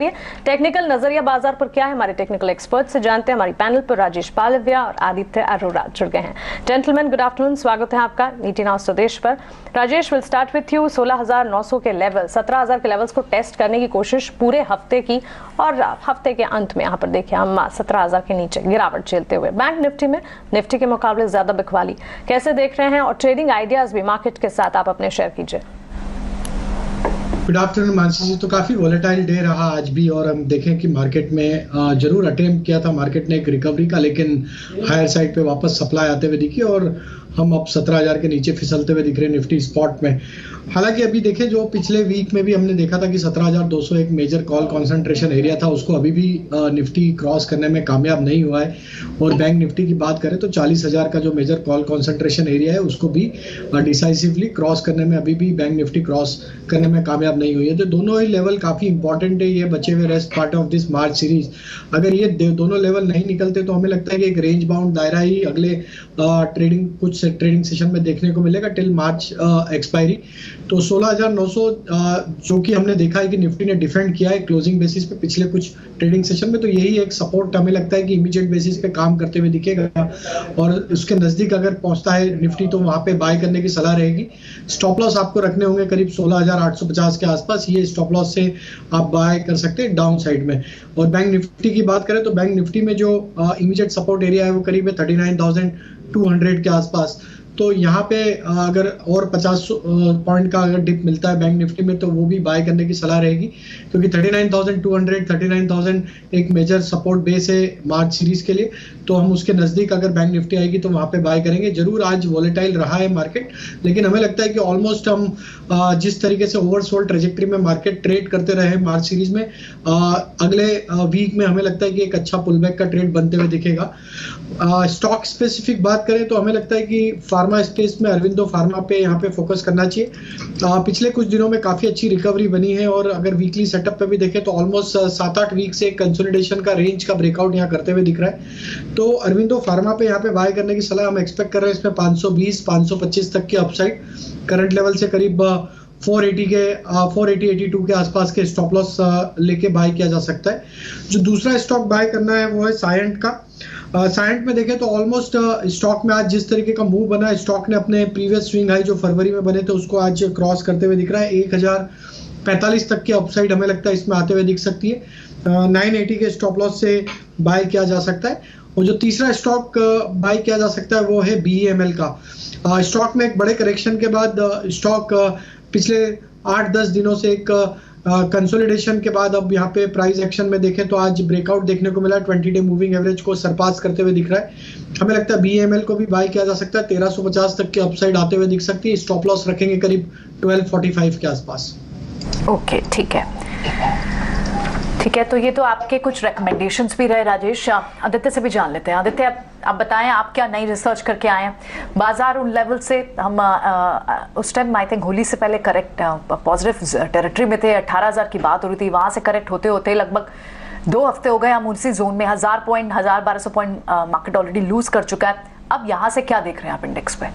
Technical नजरिया बाजार पर क्या है, हमारे टेक्निकल एक्सपर्ट से जानते हैं। हमारी पैनल पर राजेश पालव्या और आदित्य अरोरा जुड़ गए हैं। जेंटलमैन, गुड आफ्टरनून, स्वागत है आपका नीति नाउ स्वदेश पर। Rajesh, will start with you. 16,900 के लेवल, 17,000 के लेवल्स को टेस्ट करने की कोशिश पूरे हफ्ते की, और हफ्ते के अंत में यहाँ पर देखिए हम 17,000 के नीचे गिरावट झेलते हुए। बैंक निफ्टी में निफ्टी के मुकाबले ज्यादा बिकवाली कैसे देख रहे हैं, और ट्रेडिंग आइडियाज भी मार्केट के साथ आप अपने शेयर कीजिए। गुड आफ्टरनून मानसी जी। तो काफी वोलेटाइल डे रहा आज भी, और हम देखें कि मार्केट में जरूर अटेम्प्ट किया था मार्केट ने एक रिकवरी का, लेकिन हायर साइड पे वापस सप्लाई आते हुए दिखी और हम अब 17,000 के नीचे फिसलते हुए दिख रहे हैं निफ्टी स्पॉट में। हालांकि अभी देखें, जो पिछले वीक में भी हमने देखा था कि 17,200 एक मेजर कॉल कॉन्सेंट्रेशन एरिया था, उसको अभी भी निफ्टी क्रॉस करने में कामयाब नहीं हुआ है। और बैंक निफ्टी की बात करें तो 40,000 का जो मेजर कॉल कॉन्सेंट्रेशन एरिया है उसको भी डिसाइसिवली क्रॉस करने में अभी भी बैंक निफ्टी क्रॉस करने में कामयाब नहीं हुई है। तो दोनों ही लेवल काफी इंपॉर्टेंट है, ये बचे हुए rest part of this March series. अगर ये दोनों लेवल नहीं निकलते तो हमें लगता है कि एक रेंज बाउंड दायरा ही अगले कुछ ट्रेडिंग सेशन में देखने को मिलेगा टिल मार्च एक्सपायरी। तो 16,900 जो कि हमने देखा है कि निफ्टी ने डिफेंड किया है क्लोजिंग बेसिस पे पिछले कुछ ट्रेडिंग सेशन में, तो यही एक सपोर्ट हमें लगता है कि इमीडिएट बेसिस पे काम करते हुए दिखेगा। और उसके नजदीक अगर पहुंचता है निफ्टी तो वहां पे बाय करने की सलाह रहेगी। स्टॉप लॉस आपको रखने होंगे करीब 16,850 के आसपास, ये स्टॉप लॉस से आप बाय कर सकते हैं डाउन साइड में। और बैंक निफ्टी की बात करें तो बैंक निफ्टी में जो इमीडिएट सपोर्ट एरिया है वो करीब 39,200 के आसपास। तो यहाँ पे अगर और 50 पॉइंट का अगर डिप मिलता है बैंक निफ्टी में तो वो भी बाय करने की सलाह रहेगी, क्योंकि 39,200 39,000 एक मेजर सपोर्ट बेस है मार्च सीरीज के लिए। तो हम उसके नजदीक अगर बैंक निफ्टी आएगी तो वहां पे बाय करेंगे। जरूर आज वॉलेटाइल रहा है मार्केट, लेकिन हमें लगता है कि ऑलमोस्ट हम जिस तरीके से ओवरसोल्ड ट्रेजेक्टरी में मार्केट ट्रेड करते रहे मार्च सीरीज में, अगले वीक में हमें लगता है कि एक अच्छा पुलबैक का ट्रेड बनते हुए दिखेगा। स्टॉक स्पेसिफिक बात करें तो हमें लगता है कि फार्मा स्पेस में अरविंदो फार्मा पे यहाँ पे फोकस करना चाहिए। पिछले कुछ दिनों में काफी अच्छी रिकवरी बनी है, और अगर वीकली सेटअप पे भी देखें तो ऑलमोस्ट 7-8 वीक से कंसोलिडेशन का रेंज का ब्रेकआउट यहाँ करते हुए दिख रहा है। तो अरविंदो फार्मा पे यहाँ पे बाय करने की सलाह हम एक्सपेक्ट कर रहे हैं। इसमें 520-525 तक की अपसाइड, करंट लेवल से करीब 480-82 के आसपास के स्टॉप लॉस लेके बाय किया जा सकता है। जो दूसरा स्टॉक बाय करना है वो है सायंट का। सायंट में देखें तो ऑलमोस्ट स्टॉक में आज जिस तरीके का मूव बना है, स्टॉक ने अपने प्रीवियस स्विंग हाई जो फरवरी में बने थे उसको आज क्रॉस करते हुए दिख रहा है। 1,045 तक की अपसाइड हमें लगता है इसमें आते हुए दिख सकती है। 980 के स्टॉप लॉस से बाय किया जा सकता है। और जो तीसरा स्टॉक बाय किया जा सकता है वो है BEML का। स्टॉक में एक बड़े करेक्शन के बाद स्टॉक पिछले 8-10 दिनों से एक कंसोलिडेशन के बाद अब यहाँ पे प्राइस एक्शन में देखें तो आज ब्रेकआउट देखने को मिला, 20 डे मूविंग एवरेज को सरपास करते हुए दिख रहा है। हमें लगता है BEML को भी बाय किया जा सकता है। 1350 तक की अपसाइड आते हुए दिख सकती है। स्टॉप लॉस रखेंगे करीब 1245 के आसपास। ओके, ठीक है। तो ये तो आपके कुछ रिकमेंडेशंस भी रहे राजेश। आदित्य से भी जान लेते हैं। आदित्य, आप बताएं, आप क्या नई रिसर्च करके आए हैं? बाजार उन लेवल से हम उस टाइम आई थिंक होली से पहले करेक्ट पॉजिटिव टेरिटरी में थे, 18,000 की बात हो रही थी, वहां से करेक्ट होते होते लगभग 2 हफ्ते हो गए हम उसी जोन में। 1,000 point 1,200 point market already lose कर चुका है। अब यहाँ से क्या देख रहे हैं आप इंडेक्स पे?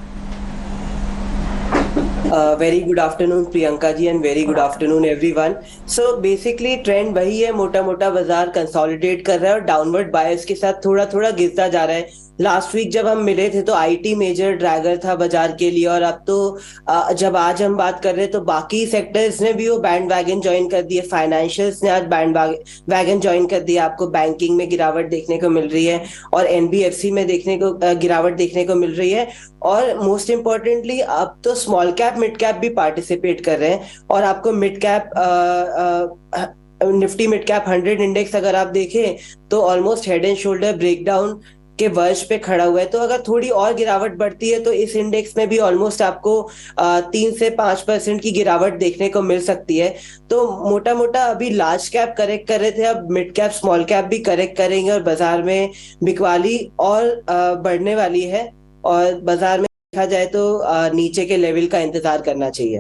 Very good afternoon Priyanka ji, and very good afternoon everyone. So basically trend वही है, मोटा मोटा बाजार कंसोलिडेट कर रहा है और डाउनवर्ड बायस के साथ थोड़ा थोड़ा गिरता जा रहा है। लास्ट वीक जब हम मिले थे तो आईटी मेजर ड्रैगर था बाजार के लिए, और अब तो जब आज हम बात कर रहे हैं तो बाकी सेक्टर्स ने भी वो बैंड वैगन ज्वाइन कर दिए। फाइनेंशियल्स ने आज बैंड वैगन ज्वाइन कर दिया। आपको बैंकिंग में गिरावट देखने को मिल रही है, और एनबीएफसी में देखने को गिरावट देखने को मिल रही है। और मोस्ट इंपॉर्टेंटली अब तो स्मॉल कैप मिड कैप भी पार्टिसिपेट कर रहे हैं। और आपको mid cap Nifty mid cap 100 index अगर आप देखें तो almost head and shoulder breakdown के वर्ज पे खड़ा हुआ है। तो अगर थोड़ी और गिरावट बढ़ती है तो इस इंडेक्स में भी ऑलमोस्ट आपको 3 से 5% की गिरावट देखने को मिल सकती है। तो मोटा मोटा अभी लार्ज कैप करेक्ट कर रहे थे, अब मिड कैप स्मॉल कैप भी करेक्ट करेंगे, और बाजार में बिकवाली और बढ़ने वाली है। और बाजार में देखा जाए तो नीचे के लेवल का इंतजार करना चाहिए।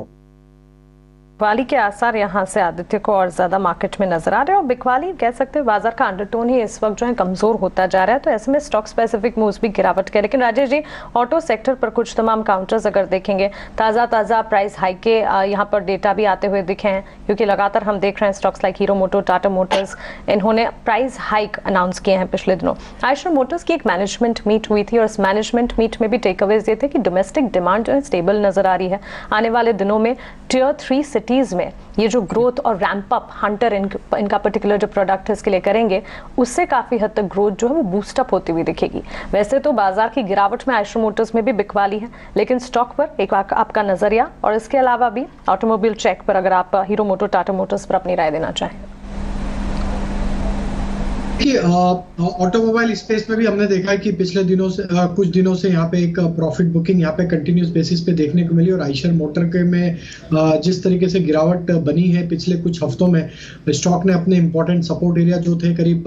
बिकवाली के आसार यहाँ से आदित्य को और ज्यादा मार्केट में नजर आ रहे हैं और बिकवाली कह सकते हैं बाजार का अंडरटोन ही इस वक्त जो है कमजोर होता जा रहा है, तो ऐसे में स्टॉक स्पेसिफिक मूव्स भी गिरावट के। लेकिन राजेश जी, ऑटो सेक्टर पर कुछ तमाम काउंटर्स अगर देखेंगे, ताज़ा प्राइस हाइक के यहाँ पर डेटा भी आते हुए दिखे हैं, क्योंकि लगातार हम देख रहे हैं स्टॉक्स लाइक हीरो मोटो, टाटा मोटर्स, इन्होंने प्राइस हाइक अनाउंस किए हैं पिछले दिनों। आयशर मोटर्स की एक मैनेजमेंट मीट हुई थी और इस मैनेजमेंट मीट में भी टेकअवेज ये थे कि डोमेस्टिक डिमांड जो है स्टेबल नजर आ रही है। आने वाले दिनों में टियर 3 सिटीज में ये जो ग्रोथ और रैंप अप हंटर इनका पर्टिकुलर जो प्रोडक्ट है इसके लिए करेंगे, उससे काफी हद तक ग्रोथ जो है वो बूस्ट अप होती हुई दिखेगी। वैसे तो बाजार की गिरावट में आयशर मोटर्स में भी बिकवाली है, लेकिन स्टॉक पर एक आपका नजरिया और इसके अलावा भी ऑटोमोबाइल चेक पर अगर आप हीरो मोटो, टाटा मोटर्स पर अपनी राय देना चाहें। ऑटोमोबाइल स्पेस में भी हमने देखा है कि पिछले दिनों से कुछ दिनों से यहाँ पे एक प्रॉफिट बुकिंग यहाँ पे कंटिन्यूस बेसिस पे देखने को मिली और आयशर मोटर के में जिस तरीके से गिरावट बनी है पिछले कुछ हफ्तों में, स्टॉक ने अपने इंपॉर्टेंट सपोर्ट एरिया जो थे करीब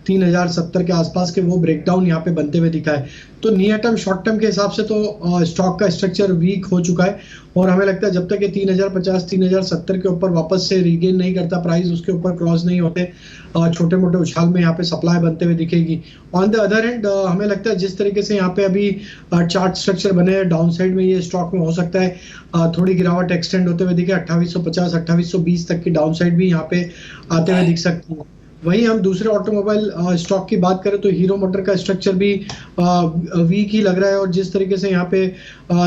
3070 के आसपास के वो ब्रेकडाउन यहाँ पे बनते हुए दिखा है। तो नियर टर्म शॉर्ट टर्म के हिसाब से तो स्टॉक का स्ट्रक्चर वीक हो चुका है और हमें लगता है जब तक ये 3050 3070 के ऊपर वापस से रीगेन नहीं करता, प्राइस उसके ऊपर क्रॉस नहीं होते, छोटे मोटे उछाल में यहाँ पे सप्लाई बनते हुए दिखेगी। ऑन द अदर हैंड हमें लगता है जिस तरीके से यहाँ पे अभी चार्ट स्ट्रक्चर बने हैं, डाउन साइड में ये स्टॉक में हो सकता है थोड़ी गिरावट एक्सटेंड होते हुए दिखे, 2850 2820 तक की डाउन साइड भी यहाँ पे आते हुए दिख सकती है। वहीं हम दूसरे ऑटोमोबाइल स्टॉक की बात करें तो हीरो मोटर का स्ट्रक्चर भी वीक ही लग रहा है और जिस तरीके से यहाँ पे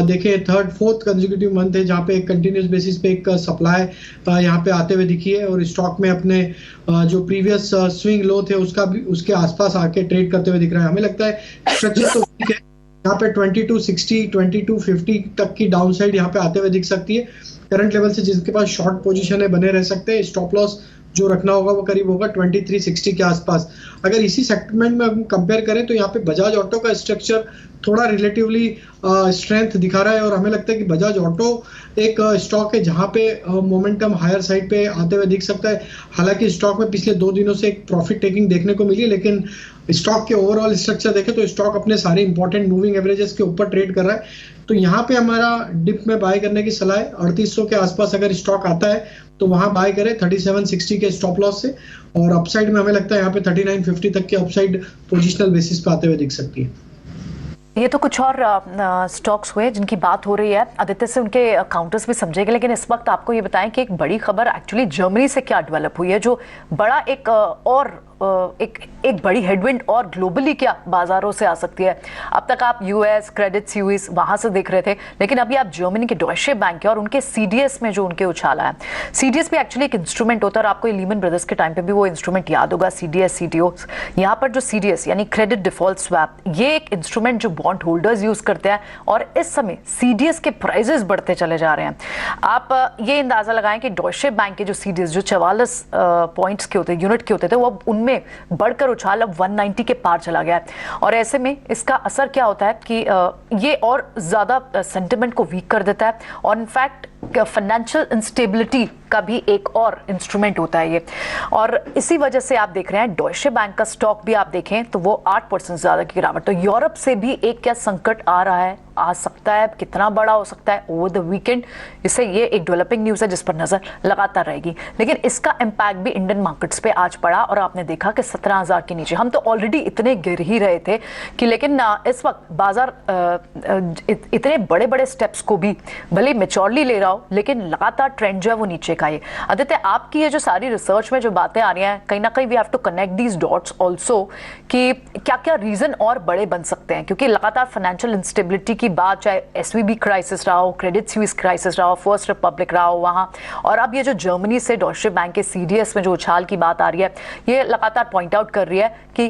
देखें 3rd 4th कंसेक्यूटिव मंथ है जहाँ पे एक कंटिन्यूस बेसिस पे एक सप्लाई यहाँ पे आते हुए दिखी है और स्टॉक में अपने जो प्रीवियस स्विंग लो थे उसका भी उसके आसपास आके ट्रेड करते हुए दिख रहा है। हमें लगता है स्ट्रक्चर तो वीक है, यहाँ पे 2260 2250 तक की डाउन साइड यहाँ पे आते हुए दिख सकती है। करंट लेवल से जिसके पास शॉर्ट पोजीशन है बने रह सकते हैं। स्टॉप लॉस जो रखना होगा वो करीब होगा 2360 के आसपास। अगर इसी सेगमेंट में हम कंपेयर करें तो यहाँ पे बजाज ऑटो का स्ट्रक्चर थोड़ा रिलेटिवली स्ट्रेंथ दिखा रहा है और हमें लगता है कि बजाज ऑटो एक स्टॉक है जहाँ पे मोमेंटम हायर साइड पे आते हुए दिख सकता है। हालांकि स्टॉक में पिछले 2 दिनों से एक प्रॉफिट टेकिंग देखने को मिली है, लेकिन स्टॉक के ओवरऑल स्ट्रक्चर देखें तो स्टॉक अपने सारे इंपॉर्टेंट मूविंग एवरेजेस के ऊपर ट्रेड कर रहा है। तो यहाँ पे हमारा डिप में बाय करने की सलाह है। 3800 के आसपास अगर स्टॉक आता है तो वहां बाय करें 3760 के स्टॉप लॉस से और अपसाइड में हमें लगता है यहाँ पे 3950 तक के अपसाइड पोजिशनल बेसिस पे आते हुए दिख सकती है। ये तो कुछ और स्टॉक्स हुए जिनकी बात हो रही है, आदित्य से उनके काउंटर्स भी समझेंगे, लेकिन इस वक्त आपको ये बताएं कि एक बड़ी खबर एक्चुअली जर्मनी से क्या डेवलप हुई है, जो बड़ा एक बड़ी हेडविंड और ग्लोबली क्या बाजारों से आ सकती है। अब तक आप यूएस, क्रेडिट स्विस वहां से देख रहे थे, लेकिन अभी आप जर्मनी के डॉयशे बैंक के और उनके सीडीएस में जो उनके उछाला है। सीडीएस भी एक्चुअली एक इंस्ट्रूमेंट होता है और आपको लीमन ब्रदर्स के टाइम पे भी वो इंस्ट्रूमेंट याद होगा, सीडीएस सीटीओ। यहाँ पर जो सीडीएस यानी क्रेडिट डिफॉल्ट स्वैप, ये एक इंस्ट्रूमेंट जो बॉन्ड होल्डर्स यूज करते हैं और इस समय सीडीएस के प्राइजेस बढ़ते चले जा रहे हैं। आप ये अंदाजा लगाएं कि डॉयशे बैंक के जो सीडीएस जो 44 पॉइंट्स के होते, यूनिट के होते थे, वो अब उनमें बढ़कर उछाल अब 190 के पार चला गया है। और ऐसे में इसका असर क्या होता है कि ये और ज्यादा सेंटिमेंट को वीक कर देता है और इनफैक्ट फाइनेंशियल इंस्टेबिलिटी का भी एक और इंस्ट्रूमेंट होता है ये। और इसी वजह से आप देख रहे हैं डॉयशे बैंक का स्टॉक भी आप देखें तो वो 8% ज्यादा की गिरावट। तो यूरोप से भी एक क्या संकट आ रहा है, आ सकता है, कितना बड़ा हो सकता है ओवर द वीकेंड, इससे ये एक डेवलपिंग न्यूज है जिस पर नजर लगातार रहेगी। लेकिन इसका इम्पैक्ट भी इंडियन मार्केट्स पे आज पड़ा और आपने देखा कि 17,000 के नीचे हम तो ऑलरेडी इतने गिर ही रहे थे कि लेकिन इस वक्त बाजार इतने बड़े बड़े स्टेप्स को भी भले मेच्योरली ले रहा हो, लेकिन लगातार ट्रेंड जो है वो नीचे का है। आदित्य, आपकी ये जो सारी रिसर्च में जो बातें आ रही हैं, कहीं ना कहीं we have to connect these dots also कि क्या क्या रीजन और बड़े बन सकते हैं, क्योंकि लगातार फाइनेंशियल इंस्टेबिलिटी की बात, चाहे एसवीबी क्राइसिस रहा हो, क्रेडिट स्विस क्राइसिस रहा हो, फर्स्ट रिपब्लिक रहा हो वहां, और अब ये जो जर्मनी से डॉयशे बैंक के सीडीएस में जो उछाल की बात आ रही है, ये लगातार पॉइंट आउट कर रही है कि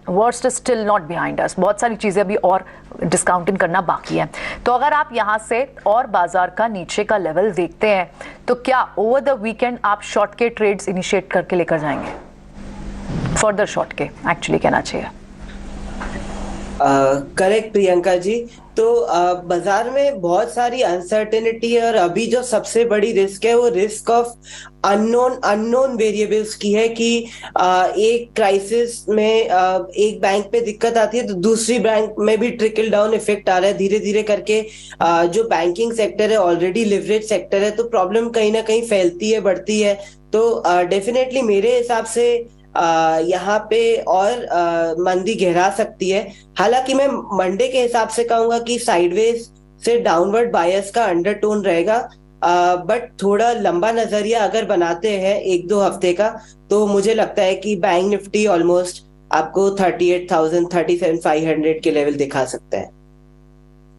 worst is still not behind us, बहुत सारी चीजें अभी और डिस्काउंटिंग करना बाकी है। तो अगर आप यहां से और बाजार का नीचे का लेवल देखते हैं तो क्या ओवर द वीकेंड आप शॉर्ट के ट्रेड्स इनिशिएट करके लेकर जाएंगे, फर्दर शॉर्ट के एक्चुअली कहना चाहिए? करेक्ट प्रियंका जी। तो बाजार में बहुत सारी अनसर्टेनिटी है और अभी जो सबसे बड़ी रिस्क है वो रिस्क ऑफ अननोन वेरिएबल्स की है कि एक क्राइसिस में एक बैंक पे दिक्कत आती है तो दूसरी बैंक में भी ट्रिकल डाउन इफेक्ट आ रहा है धीरे धीरे करके। जो बैंकिंग सेक्टर है ऑलरेडी लिवरेज सेक्टर है, तो प्रॉब्लम कहीं ना कहीं फैलती है, बढ़ती है। तो डेफिनेटली मेरे हिसाब से यहाँ पे और मंदी गहरा सकती है। हालांकि मैं मंडे के हिसाब से कहूंगा कि साइडवेज से डाउनवर्ड बायस का अंडरटोन रहेगा, बट थोड़ा लंबा नजरिया अगर बनाते हैं 1-2 हफ्ते का, तो मुझे लगता है कि बैंक निफ्टी ऑलमोस्ट आपको 38,000 37,500 के लेवल दिखा सकता है।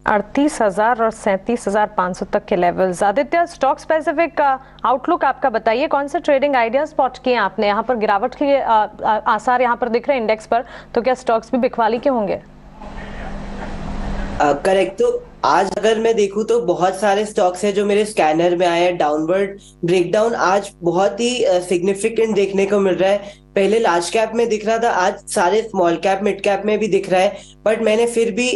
38,000 और 37,500 तक के levels. Aditya, stock specific outlook आपका बताइए, कौन से ट्रेडिंग आइडिया स्पॉट किए आपने? यहाँ पर गिरावट के आसार यहाँ पर दिख रहे हैं इंडेक्स पर, तो क्या स्टॉक्स भी बिकवाली के होंगे? करेक्ट। तो आज अगर मैं देखूं तो बहुत सारे स्टॉक्स हैं जो मेरे स्कैनर में आए हैं। डाउनवर्ड ब्रेकडाउन आज बहुत ही सिग्निफिकेंट देखने को मिल रहा है। पहले लार्ज कैप में दिख रहा था, आज सारे स्मॉल कैप मिड कैप में भी दिख रहा है, बट मैंने फिर भी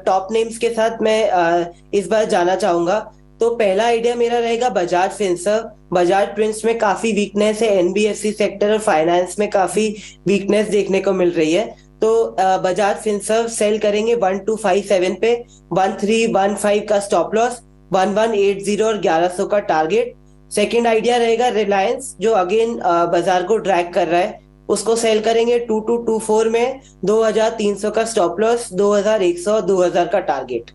टॉप नेम्स के साथ मैं इस बार जाना चाहूंगा। तो पहला आइडिया मेरा रहेगा बजाज फिनसर्व। बजाज प्रिंस में काफी वीकनेस है, एनबीएफसी सेक्टर और फाइनेंस में काफी वीकनेस देखने को मिल रही है। तो बजाज फिनसर्व सेल करेंगे 1257 पे, 1315 का स्टॉप लॉस, 1180 और 1100 का टारगेट। सेकंड आइडिया रहेगा रिलायंस, जो अगेन बाजार को ड्रैग कर रहा है, उसको सेल करेंगे 2224 में, 2300 का स्टॉप लॉस, 2100 2000 का टारगेट।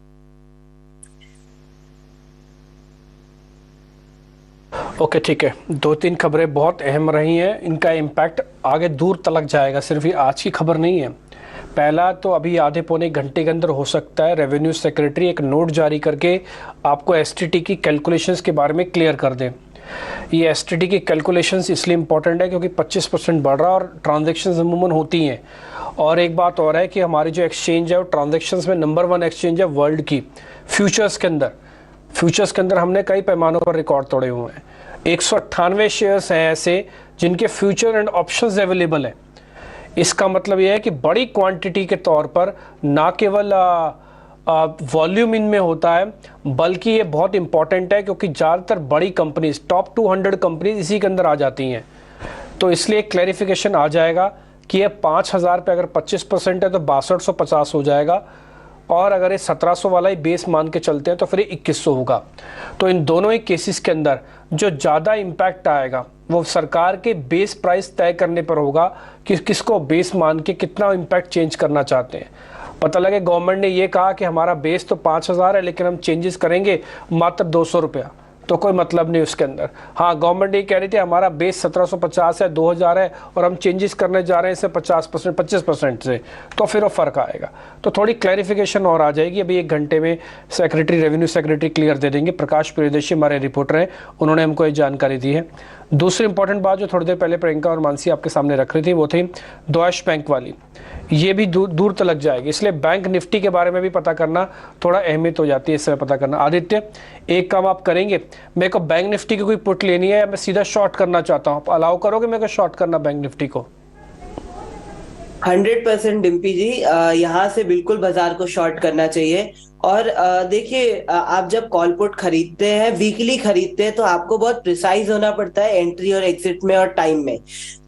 ओके, ठीक है। 2-3 खबरें बहुत अहम रही हैं, इनका इम्पैक्ट आगे दूर तलक जाएगा, सिर्फ ये आज की खबर नहीं है। पहला तो अभी आधे पौने घंटे के अंदर हो सकता है रेवेन्यू सेक्रेटरी एक नोट जारी करके आपको एसटीटी की कैलकुलेशंस के बारे में क्लियर कर दें। ये एसटीटी की कैलकुलेशंस इसलिए इम्पॉर्टेंट है क्योंकि 25% बढ़ रहा है और ट्रांजेक्शन्स अमूमन होती हैं। और एक बात और है कि हमारी जो एक्सचेंज है वो ट्रांजेक्शंस में नंबर 1 एक्सचेंज है वर्ल्ड की। फ्यूचर्स के अंदर हमने कई पैमानों पर रिकॉर्ड तोड़े हुए हैं। 198 शेयर्स हैं ऐसे जिनके फ्यूचर एंड ऑप्शंस अवेलेबल हैं। इसका मतलब यह है कि बड़ी क्वांटिटी के तौर पर ना केवल वॉल्यूम इनमें होता है, बल्कि ये बहुत इंपॉर्टेंट है क्योंकि ज़्यादातर बड़ी कंपनीज, टॉप 200 कंपनीज इसी के अंदर आ जाती हैं। तो इसलिए क्लैरिफिकेशन आ जाएगा कि ये 5,000 पे अगर 25% है तो 6250 हो जाएगा, और अगर ये 1700 वाला ही बेस मान के चलते हैं तो फिर 2100 होगा। तो इन दोनों ही केसेस के अंदर जो ज़्यादा इम्पैक्ट आएगा वो सरकार के बेस प्राइस तय करने पर होगा कि किसको बेस मान के कितना इम्पैक्ट चेंज करना चाहते हैं। पता लगे गवर्नमेंट ने ये कहा कि हमारा बेस तो 5,000 है लेकिन हम चेंजेस करेंगे मात्र 200 रुपया, तो कोई मतलब नहीं उसके अंदर। हाँ, गवर्नमेंट ये कह रही थी हमारा बेस 1750 है, 2000 है और हम चेंजेस करने जा रहे हैं इसे 50% 25% से, तो फिर वो फ़र्क आएगा। तो थोड़ी क्लैरिफिकेशन और आ जाएगी। अभी 1 घंटे में रेवेन्यू सेक्रेटरी क्लियर दे देंगे। प्रकाश प्रियदर्शी हमारे रिपोर्टर हैं, उन्होंने हमको ये जानकारी दी है। दूसरी इंपॉर्टेंट बात जो थोड़ी देर पहले प्रियंका और मानसी आपके सामने रख रही थी वो थी डॉइश बैंक वाली। ये भी दूर तलक जाएगी, इसलिए बैंक निफ्टी के बारे में भी पता करना थोड़ा अहमियत हो जाती है, इस समय पता करना। आदित्य, एक काम आप करेंगे, मेरे को बैंक निफ्टी की कोई पुट लेनी है या मैं सीधा शॉर्ट करना चाहता हूँ, आप अलाउ करोगे मेरे को शॉर्ट करना बैंक निफ्टी को? 100% डिम्पी जी, यहाँ से बिल्कुल बाजार को शॉर्ट करना चाहिए। और देखिए, आप जब कॉल पुट खरीदते हैं, वीकली खरीदते हैं, तो आपको बहुत प्रिसाइज होना पड़ता है एंट्री और एग्जिट में और टाइम में।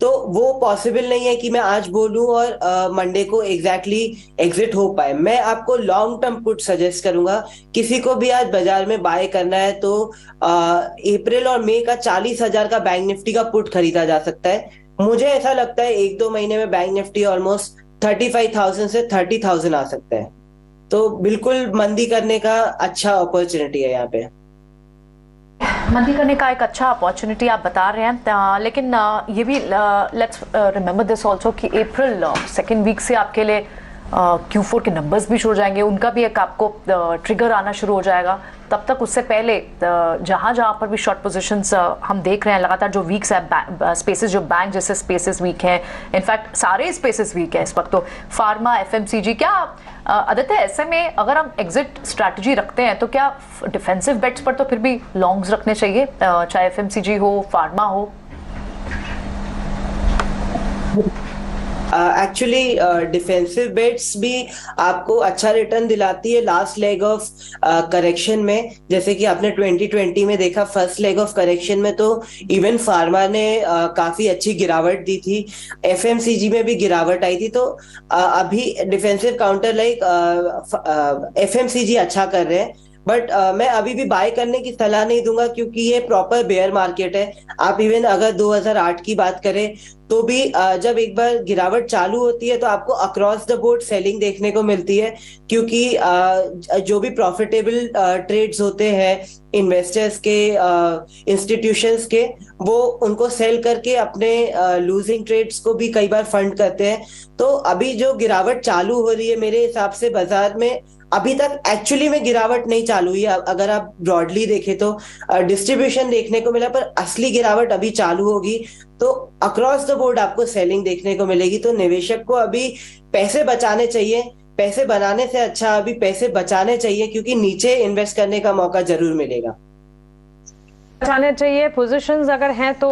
तो वो पॉसिबल नहीं है कि मैं आज बोलूं और मंडे को एग्जैक्टली एग्जिट हो पाए। मैं आपको लॉन्ग टर्म पुट सजेस्ट करूंगा। किसी को भी आज बाजार में बाय करना है तो अप्रैल और मई का 40,000 का बैंक निफ्टी का पुट खरीदा जा सकता है। मुझे ऐसा लगता है 1-2 महीने में बैंक निफ्टी ऑलमोस्ट 35,000 से 30,000 आ सकता है। तो बिल्कुल मंदी करने का अच्छा अपॉर्चुनिटी है यहाँ पे। मंदी करने का एक अच्छा अपॉर्चुनिटी आप बता रहे हैं, लेकिन ये भी लेट्स रिमेंबर दिस आल्सो कि अप्रैल सेकेंड वीक से आपके लिए Q4 के नंबर्स भी शुरू हो जाएंगे, उनका भी एक आपको ट्रिगर आना शुरू हो जाएगा। तब तक उससे पहले जहाँ पर भी शॉर्ट पोजीशंस हम देख रहे हैं लगातार, जो वीक्स है स्पेसेस, जो बैंक जैसे स्पेसेस वीक हैं, इनफैक्ट सारे स्पेसेस वीक हैं इस वक्त। तो फार्मा, FMCG, क्या आदित्य ऐसे में अगर हम एग्जिट स्ट्रैटेजी रखते हैं तो क्या डिफेंसिव बेट्स पर तो फिर भी लॉन्ग्स रखने चाहिए, चाहे FMCG हो, फार्मा हो? एक्चुअली डिफेंसिव बेट्स भी आपको अच्छा रिटर्न दिलाती है लास्ट लेग ऑफ करेक्शन में। जैसे कि आपने 2020 में देखा, फर्स्ट लेग ऑफ करेक्शन में तो इवन फार्मा ने काफी अच्छी गिरावट दी थी, एफएमसीजी में भी गिरावट आई थी। तो अभी डिफेंसिव काउंटर लाइक एफएमसीजी अच्छा कर रहे हैं, बट मैं अभी भी बाय करने की सलाह नहीं दूंगा क्योंकि ये प्रॉपर बेयर मार्केट है। आप इवन अगर 2008 की बात करें तो भी जब एक बार गिरावट चालू होती है तो आपको अक्रॉस द बोर्ड सेलिंग देखने को मिलती है, क्योंकि जो भी प्रॉफिटेबल ट्रेड्स होते हैं इन्वेस्टर्स के, इंस्टीट्यूशंस के, वो उनको सेल करके अपने लूजिंग ट्रेड्स को भी कई बार फंड करते हैं। तो अभी जो गिरावट चालू हो रही है मेरे हिसाब से बाजार में, अभी तक एक्चुअली में गिरावट नहीं चालू हुई है। अगर आप ब्रॉडली देखें तो डिस्ट्रीब्यूशन देखने को मिला, पर असली गिरावट अभी चालू होगी तो अक्रॉस द बोर्ड आपको सेलिंग देखने को मिलेगी। तो निवेशक को अभी पैसे बचाने चाहिए, पैसे बनाने से अच्छा अभी पैसे बचाने चाहिए, क्योंकि नीचे इन्वेस्ट करने का मौका जरूर मिलेगा। बचाने चाहिए, पोजीशंस अगर हैं तो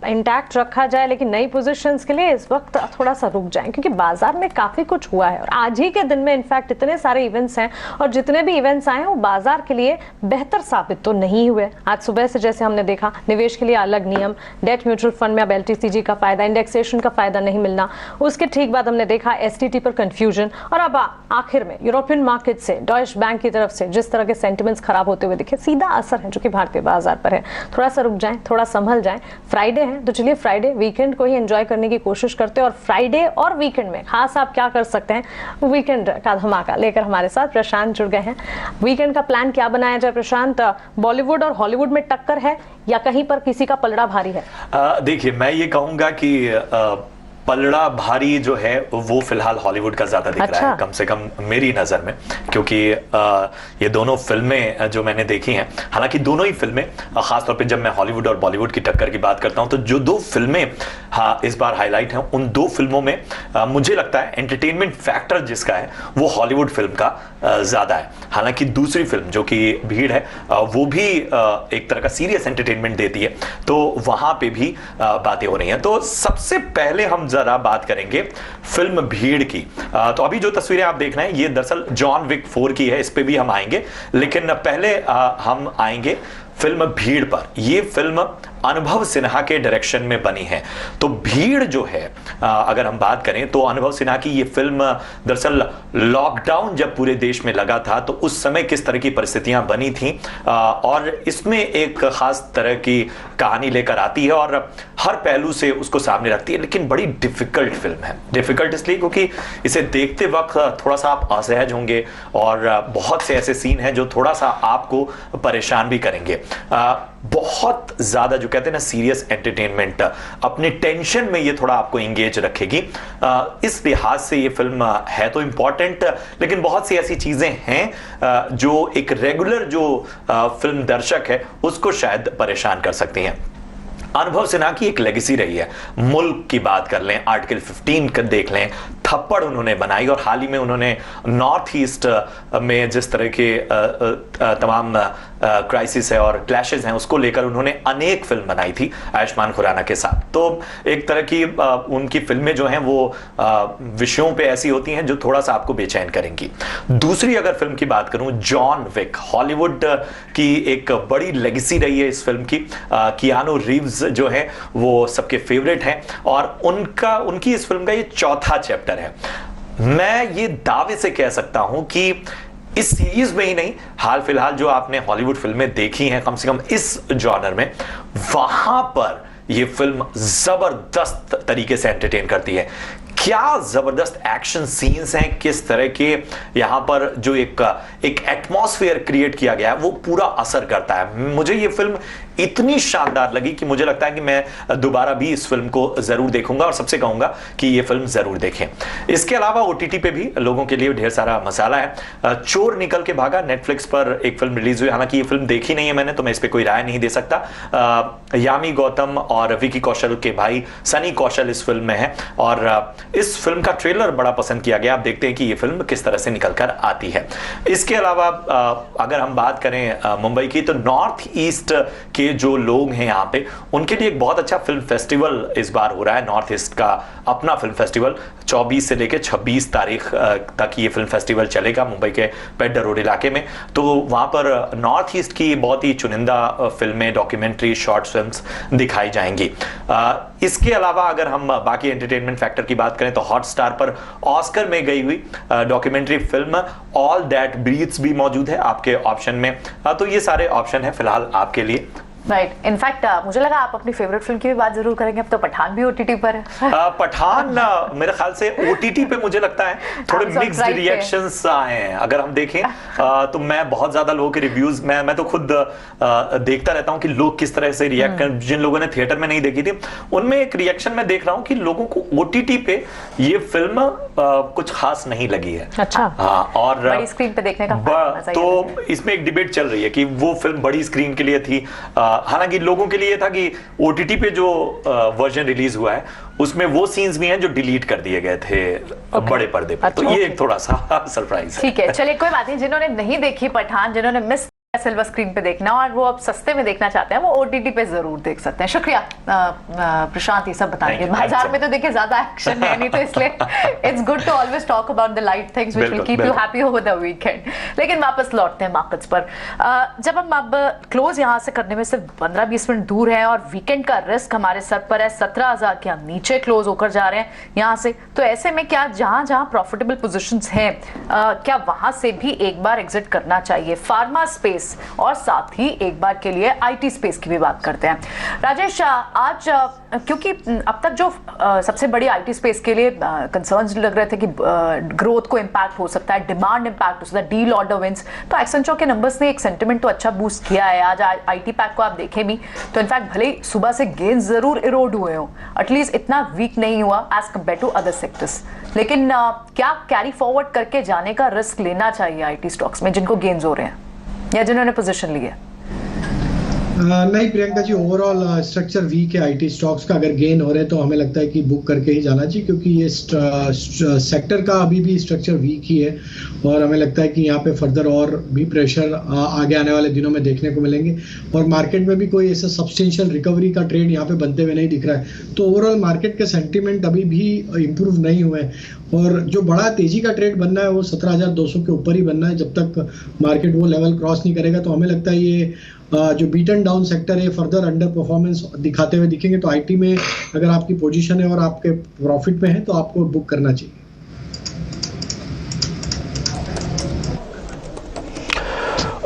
इंटैक्ट रखा जाए, लेकिन नई पोजीशंस के लिए इस वक्त थोड़ा सा रुक जाएं, क्योंकि बाजार में काफी कुछ हुआ है और आज ही के दिन में इनफैक्ट इतने सारे इवेंट्स हैं और जितने भी इवेंट्स आए हैं वो बाजार के लिए बेहतर साबित तो नहीं हुए। आज सुबह से जैसे हमने देखा, निवेश के लिए अलग नियम, डेट म्यूचुअल फंड में अब एलटीसीजी का फायदा, इंडेक्सेशन का फायदा नहीं मिलना, उसके ठीक बाद हमने देखा एसटीटी पर कंफ्यूजन, और अब आखिर में यूरोपियन मार्केट से डॉयश बैंक की तरफ से जिस तरह के सेंटिमेंट्स खराब होते हुए दिखे, सीधा असर है जो कि भारतीय बाजार पर है। थोड़ा सा रुक जाएं, थोड़ा संभल जाएं। फ्राइडे है तो चलिए फ्राइडे वीकेंड को ही एंजॉय करने की कोशिश करते हैं, और फ्राइडे और वीकेंड में खास आप क्या कर सकते हैं, वीकेंड का धमाका लेकर हमारे साथ प्रशांत जुड़ गए हैं। वीकेंड का प्लान क्या बनाया जाए प्रशांत? बॉलीवुड और हॉलीवुड में टक्कर है या कहीं पर किसी का पलड़ा भारी है? देखिए, मैं ये कहूंगा कि पलड़ा भारी जो है वो फिलहाल हॉलीवुड का ज्यादा दिख रहा है, कम से कम मेरी नजर में, क्योंकि ये दोनों फिल्में जो मैंने देखी हैं, हालांकि दोनों ही फिल्में, खासतौर पे जब मैं हॉलीवुड और बॉलीवुड की टक्कर की बात करता हूं, तो जो दो फिल्में इस बार हाईलाइट हैं, उन दो फिल्मों में मुझे लगता है एंटरटेनमेंट फैक्टर जिसका है वो हॉलीवुड फिल्म का ज्यादा है। हालांकि दूसरी फिल्म जो कि भीड़ है वो भी एक तरह का सीरियस एंटरटेनमेंट देती है, तो वहां पे भी बातें हो रही हैं। तो सबसे पहले हम जरा बात करेंगे फिल्म भीड़ की। तो अभी जो तस्वीरें आप देख रहे हैं ये दरअसल जॉन विक 4 की है, इस पे भी हम आएंगे, लेकिन पहले हम आएंगे फिल्म भीड़ पर। यह फिल्म अनुभव सिन्हा के डायरेक्शन में बनी है। तो भीड़ जो है, अगर हम बात करें तो अनुभव सिन्हा की ये फिल्म दरअसल लॉकडाउन जब पूरे देश में लगा था तो उस समय किस तरह की परिस्थितियां बनी थी, और इसमें एक खास तरह की कहानी लेकर आती है और हर पहलू से उसको सामने रखती है। लेकिन बड़ी डिफिकल्ट फिल्म है। डिफिकल्ट इसलिए क्योंकि इसे देखते वक्त थोड़ा सा आप असहज होंगे और बहुत से ऐसे सीन हैं जो थोड़ा सा आपको परेशान भी करेंगे। बहुत ज्यादा जो कहते हैं ना सीरियस एंटरटेनमेंट, अपने टेंशन में ये थोड़ा आपको एंगेज रखेगी। इस लिहाज से ये फिल्म है तो इंपॉर्टेंट, लेकिन बहुत सी ऐसी चीजें हैं जो एक रेगुलर जो फिल्म दर्शक है उसको शायद परेशान कर सकती हैं। अनुभव सिन्हा की एक लेगेसी रही है। मुल्क की बात कर लें, आर्टिकल 15 का देख लें, थप्पड़ उन्होंने बनाई, और हाल ही में उन्होंने नॉर्थ ईस्ट में जिस तरह के तमाम क्राइसिस है और क्लैशेस हैं उसको लेकर उन्होंने अनेक फिल्म बनाई थी आयुष्मान खुराना के साथ। तो एक तरह की उनकी फिल्में जो हैं वो विषयों पे ऐसी होती हैं जो थोड़ा सा आपको बेचैन करेंगी। दूसरी अगर फिल्म की बात करूं, जॉन विक, हॉलीवुड की एक बड़ी लेगेसी रही है इस फिल्म की। कियानो रीव्स जो है वो सबके फेवरेट हैं और उनकी इस फिल्म का ये चौथा चैप्टर है। मैं ये दावे से कह सकता हूं कि इस सीरीज में ही नहीं, हाल फिलहाल जो आपने हॉलीवुड फिल्में देखी हैं कम से कम इस जॉनर में, वहां पर यह फिल्म जबरदस्त तरीके से एंटरटेन करती है। क्या जबरदस्त एक्शन सीन्स हैं, किस तरह के यहां पर जो एक एटमॉस्फेयर क्रिएट किया गया है वो पूरा असर करता है। मुझे ये फिल्म इतनी शानदार लगी कि मुझे लगता है कि मैं दोबारा भी इस फिल्म को जरूर देखूंगा और सबसे कहूंगा कि ये फिल्म जरूर देखें। इसके अलावा ओटीटी पे भी लोगों के लिए ढेर सारा मसाला है। चोर निकल के भागा नेटफ्लिक्स पर एक फिल्म रिलीज हुई, हालांकि ये फिल्म देखी नहीं है मैंने, तो मैं इस पर कोई राय नहीं दे सकता। यामी गौतम और विकी कौशल के भाई सनी कौशल इस फिल्म में है और इस फिल्म का ट्रेलर बड़ा पसंद किया गया। आप देखते हैं कि ये फिल्म किस तरह से निकल कर आती है। इसके अलावा अगर हम बात करें मुंबई की, तो नॉर्थ ईस्ट के जो लोग हैं यहाँ पे, उनके लिए एक बहुत अच्छा फिल्म फेस्टिवल इस बार हो रहा है। नॉर्थ ईस्ट का अपना फिल्म फेस्टिवल 24 से लेकर 26 तारीख तक ये फिल्म फेस्टिवल चलेगा मुंबई के पेड्डा रोड इलाके में। तो वहां पर नॉर्थ ईस्ट की बहुत ही चुनिंदा फिल्में, डॉक्यूमेंट्री, शॉर्ट फिल्म्स दिखाई जाएंगी। इसके अलावा अगर हम बाकी एंटरटेनमेंट फैक्टर की बात करें, तो हॉटस्टार पर ऑस्कर में गई हुई documentary film all that breathes भी मौजूद है आपके ऑप्शन में। तो ये सारे ऑप्शन है फिलहाल आपके लिए। राइट, इनफैक्ट मुझे लगा आप अपनी फेवरेट फिल्म की भी बात जरूर करेंगे। अब तो पठान भी ओटीटी पर है। पठान मेरे ख्याल से ओटीटी पे मुझे लगता है थोड़े मिक्स्ड रिएक्शंस आए हैं। अगर हम देखें तो मैं बहुत ज्यादा लोगों के रिव्यूज, मैं तो खुद देखता रहता हूं कि लोग किस तरह से रिएक्ट कर। जिन लोगों ने थिएटर में नहीं देखी थी, उनमें एक रिएक्शन मैं देख रहा हूं कि लोगों को ओटीटी पे ये फिल्म कुछ खास नहीं लगी है। अच्छा। हाँ, और बड़ी स्क्रीन पे देखने का तो इसमें एक डिबेट चल रही है कि वो फिल्म बड़ी स्क्रीन के लिए थी। हालांकि लोगों के लिए था कि ओटीटी पे जो वर्जन रिलीज हुआ है उसमें वो सीन्स भी हैं जो डिलीट कर दिए गए थे बड़े पर्दे पर। तो ये एक थोड़ा सा सरप्राइज है। ठीक है, चलिए कोई बात नहीं। जिन्होंने नहीं देखी पठान, जिन्होंने मिस सिल्वर स्क्रीन पे देखना और वो अब सस्ते में देखना चाहते हैं, वो ओटीटी पे जरूर देख सकते हैं। शुक्रिया प्रशांत ये सब बताने के। बाजार में तो देखिए ज्यादा एक्शन है नहीं, तो इसलिए it's good to always talk about the light things which will keep you happy over the weekend. लेकिन वापस लौटते हैं मार्केट्स पर। जब हम अब क्लोज यहाँ से करने में सिर्फ 15-20 मिनट दूर हैं और वीकेंड का रिस्क हमारे सर पर है, 17,000 के हम नीचे क्लोज होकर जा रहे हैं यहाँ से, तो ऐसे में क्या जहां जहां प्रॉफिटेबल पोजिशंस हैं, क्या वहां से भी एक बार एग्जिट करना चाहिए? फार्मा स्पेस और साथ ही एक बार के लिए आईटी स्पेस की भी बात करते हैं। राजेश, आज क्योंकि अब तक जो सबसे बड़ी आईटी स्पेस के लिए कंसर्न्स लग रहे थे कि ग्रोथ को इंपैक्ट हो सकता है, डिमांड इंपैक्ट हो सकता है, डील ऑर्डर विंस, तो एक्सेंचर के नंबर्स ने एक सेंटिमेंट तो अच्छा बूस्ट किया है। आज आईटी पैक को आप देखें भी तो इनफैक्ट भले ही सुबह से गेन जरूर इरोड हुए हो, एटलीस्ट इतना वीक नहीं हुआ as compare to other sectors. लेकिन क्या कैरी फॉरवर्ड करके जाने का रिस्क लेना चाहिए आईटी स्टॉक्स में जिनको गेन्स हो रहे हैं या जिन्होंने पोजीशन ली है? नहीं Priyanka ji, overall structure week है आईटी स्टॉक्स का। अगर गेन हो रहे हैं तो हमें लगता है कि बुक करके ही जाना चाहिए, क्योंकि ये सेक्टर का अभी भी स्ट्रक्चर वीक ही है और हमें लगता है कि यहाँ पे फर्दर और भी प्रेशर आगे आने वाले दिनों में देखने को मिलेंगे और मार्केट में भी कोई ऐसा सब्सटेंशियल रिकवरी का ट्रेंड यहाँ पे बनते हुए नहीं दिख रहा है। तो ओवरऑल मार्केट के सेंटीमेंट अभी भी इम्प्रूव नहीं हुए और जो बड़ा तेजी का ट्रेड बनना है वो 17,200 के ऊपर ही बनना है। जब तक मार्केट वो लेवल क्रॉस नहीं करेगा तो हमें लगता है ये जो बीटन डाउन सेक्टर है फर्दर अंडर परफॉर्मेंस दिखाते हुए दिखेंगे। तो आईटी में अगर आपकी पोजीशन है और आपके प्रॉफिट में है तो आपको बुक करना चाहिए।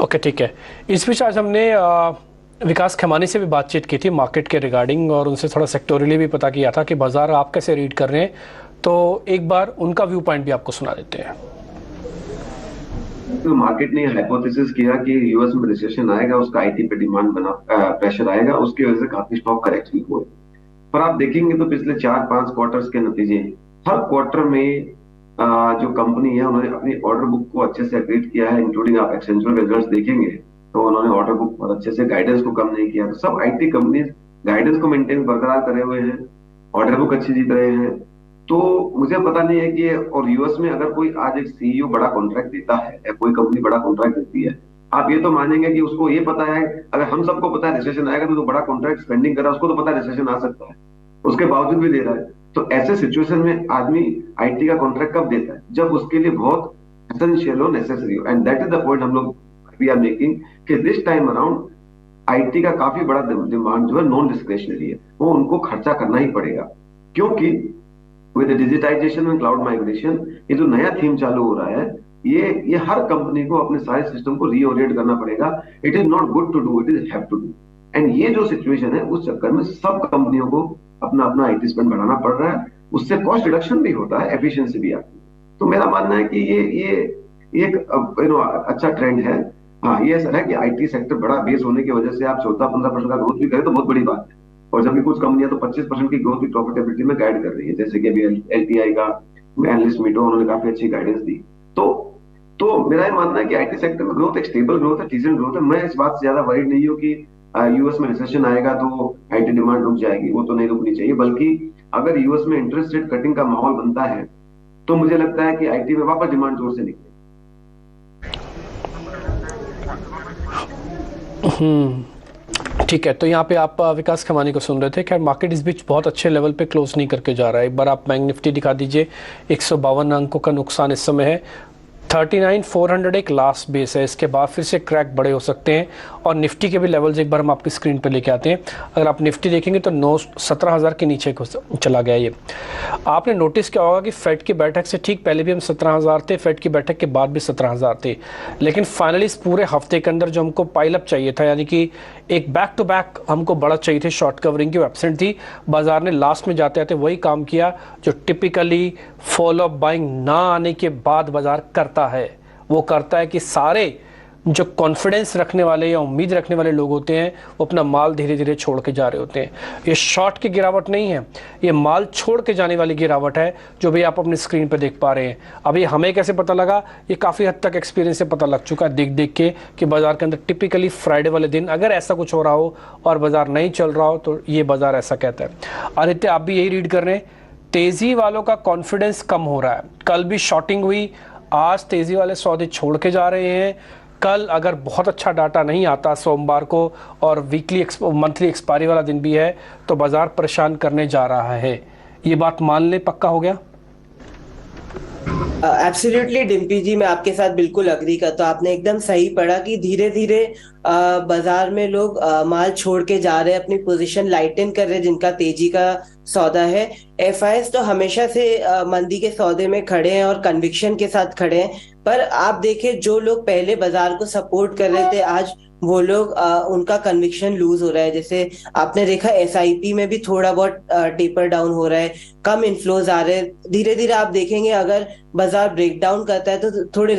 ओके, ठीक है। इस बीच आज हमने विकास खेमानी से भी बातचीत की थी मार्केट के रिगार्डिंग और उनसे थोड़ा सेक्टोरियली भी पता किया था कि बाजार आप कैसे रीड कर रहे हैं। तो एक बार उनका व्यू पॉइंट भी आपको सुना देते हैं। तो मार्केट ने हाइपोथेसिस किया कि यूएस में रिसेशन आएगा, उसका आईटी पे डिमांड बना प्रेशर आएगा, उसकी वजह से काफी स्टॉक करेक्ट भी हुए। पर आप देखेंगे तो पिछले 4-5 क्वार्टर्स के नतीजे, हर क्वार्टर में जो कंपनी है उन्होंने अपनी ऑर्डर बुक को अच्छे से अपडेट किया है, इंक्लूडिंग आप एक्सेंचर के रिजल्ट्स देखेंगे तो उन्होंने ऑर्डर बुक बहुत अच्छे से, गाइडेंस को कम नहीं किया। तो सब आईटी कंपनी गाइडेंस को मेंटेन बरकरार करे हुए हैं, ऑर्डर बुक अच्छी जीत रहे हैं। तो मुझे पता नहीं है कि और यूएस में अगर कोई आज एक सीईओ बड़ा कॉन्ट्रैक्ट देता है या कोई कंपनी बड़ा कॉन्ट्रैक्ट देती है, आप ये तो मानेंगे कि उसको ये पता है, अगर हम सबको पता है रिसेशन आएगा तो बड़ा कॉन्ट्रैक्ट स्पेंडिंग कर रहा है, उसको तो पता है रिसेशन आ सकता है, उसके बावजूद भी दे रहा है। तो ऐसे सिचुएशन में आदमी आईटी का कॉन्ट्रैक्ट कब देता है? जब उसके लिए बहुत एसेंशियल हो, नेसेसरी हो। And that is the point हम लोग वी आर मेकिंग कि दिस टाइम अराउंड आईटी का काफी बड़ा डिमांड जो है नॉन डिस्क्रिशनरी है, वो उनको खर्चा करना ही पड़ेगा, क्योंकि with digitization and cloud migration ये जो नया थीम चालू हो रहा है, ये हर कंपनी को अपने सारे सिस्टम को रीओरिएंट करना पड़ेगा। It is not good to do, it is have to do. And ये जो सिचुएशन है उस चक्कर में सब कंपनियों को अपना अपना आईटी स्पेंड बढ़ाना पड़ रहा है, उससे कॉस्ट रिडक्शन भी होता है, एफिशिएंसी भी आती है। तो मेरा मानना है कि ये एक अच्छा ट्रेंड है। हाँ, ये ऐसा है कि आईटी सेक्टर बड़ा बेस होने की वजह से आप 14-15% का ग्रोथ भी करें तो बहुत बड़ी बात है। और जब भी कुछ कंपनियां तो 25% की ग्रोथ की प्रॉफिटेबिलिटी में गाइड कर रही है, जैसे कि अभी एलटीआई का एनालिस्ट मीटो उन्होंने काफी अच्छी गाइडेंस दी। तो मेरा ये मानना है कि आईटी सेक्टर में ग्रोथ एक स्टेबल ग्रोथ है, डिसेंट ग्रोथ है। मैं इस बात से ज्यादा वरीड नहीं हूँ कि यूएस में रिसेशन आएगा तो आईटी डिमांड रुक जाएगी, वो तो नहीं रुकनी चाहिए। बल्कि अगर यूएस में इंटरेस्ट रेट कटिंग का माहौल बनता है तो मुझे लगता है कि आईटी में वापस डिमांड जोर से निकले। ठीक है, तो यहाँ पे आप विकास खमानी को सुन रहे थे। खैर मार्केट इस बीच बहुत अच्छे लेवल पे क्लोज नहीं करके जा रहा है। एक बार आप बैंक निफ्टी दिखा दीजिए, 152 अंकों का नुकसान इस समय है। 39,400 एक लास्ट बेस है, इसके बाद फिर से क्रैक बड़े हो सकते हैं। और निफ्टी के भी लेवल्स एक बार हम आपकी स्क्रीन पे लेके आते हैं। अगर आप निफ्टी देखेंगे तो 17,000 के नीचे चला गया ये। आपने नोटिस किया होगा कि फेड की बैठक से ठीक पहले भी हम 17,000 थे, फेड की बैठक के बाद भी 17,000 थे, लेकिन फाइनली इस पूरे हफ्ते के अंदर जो हमको पाइलअप चाहिए था, यानी कि एक बैक टू बैक हमको बड़ा चाहिए थे, शॉर्ट कवरिंग की एब्सेंट थी। बाजार ने लास्ट में जाते जाते वही काम किया जो टिपिकली फॉलो अप बाइंग ना आने के बाद बाजार करता है। वो करता है कि सारे जो कॉन्फिडेंस रखने वाले या उम्मीद रखने वाले लोग होते हैं वो अपना माल धीरे धीरे छोड़ के जा रहे होते हैं। ये शॉर्ट की गिरावट नहीं है, ये माल छोड़ के जाने वाली गिरावट है जो भी आप अपनी स्क्रीन पे देख पा रहे हैं। अभी हमें कैसे पता लगा, ये काफ़ी हद तक एक्सपीरियंस से पता लग चुका है देख देख के कि बाजार के अंदर टिपिकली फ्राइडे वाले दिन अगर ऐसा कुछ हो रहा हो और बाजार नहीं चल रहा हो तो ये बाजार ऐसा कहता है। आदित्य, आप भी यही रीड कर रहे हैं, तेजी वालों का कॉन्फिडेंस कम हो रहा है। कल भी शॉर्टिंग हुई, आज तेजी वाले सौदे छोड़ के जा रहे हैं। कल अगर बहुत अच्छा डाटा नहीं आता सोमवार को और मंथली एक्सपायरी वाला दिन भी है तो बाजार परेशान करने जा रहा है। ये बात मान ले, पक्का हो गया? एब्सोल्युटली डिम्पी जी, मैं आपके साथ बिल्कुल अग्री करता हूँ। आपने एकदम सही पढ़ा कि धीरे धीरे बाजार में लोग माल छोड़ के जा रहे हैं, अपनी पोजीशन लाइटन कर रहे हैं जिनका तेजी का सौदा है। एफआईएस तो हमेशा से मंदी के सौदे में खड़े हैं और कन्विक्शन के साथ खड़े हैं, पर आप देखें जो लोग पहले बाजार को सपोर्ट कर रहे थे आज वो लोग उनका कन्विक्शन लूज हो रहा है। जैसे आपने देखा एसआईपी में भी थोड़ा बहुत टेपर डाउन हो रहा है, कम इन्फ्लोज आ रहे हैं। धीरे धीरे आप देखेंगे अगर बाजार ब्रेक डाउन करता है तो थोड़े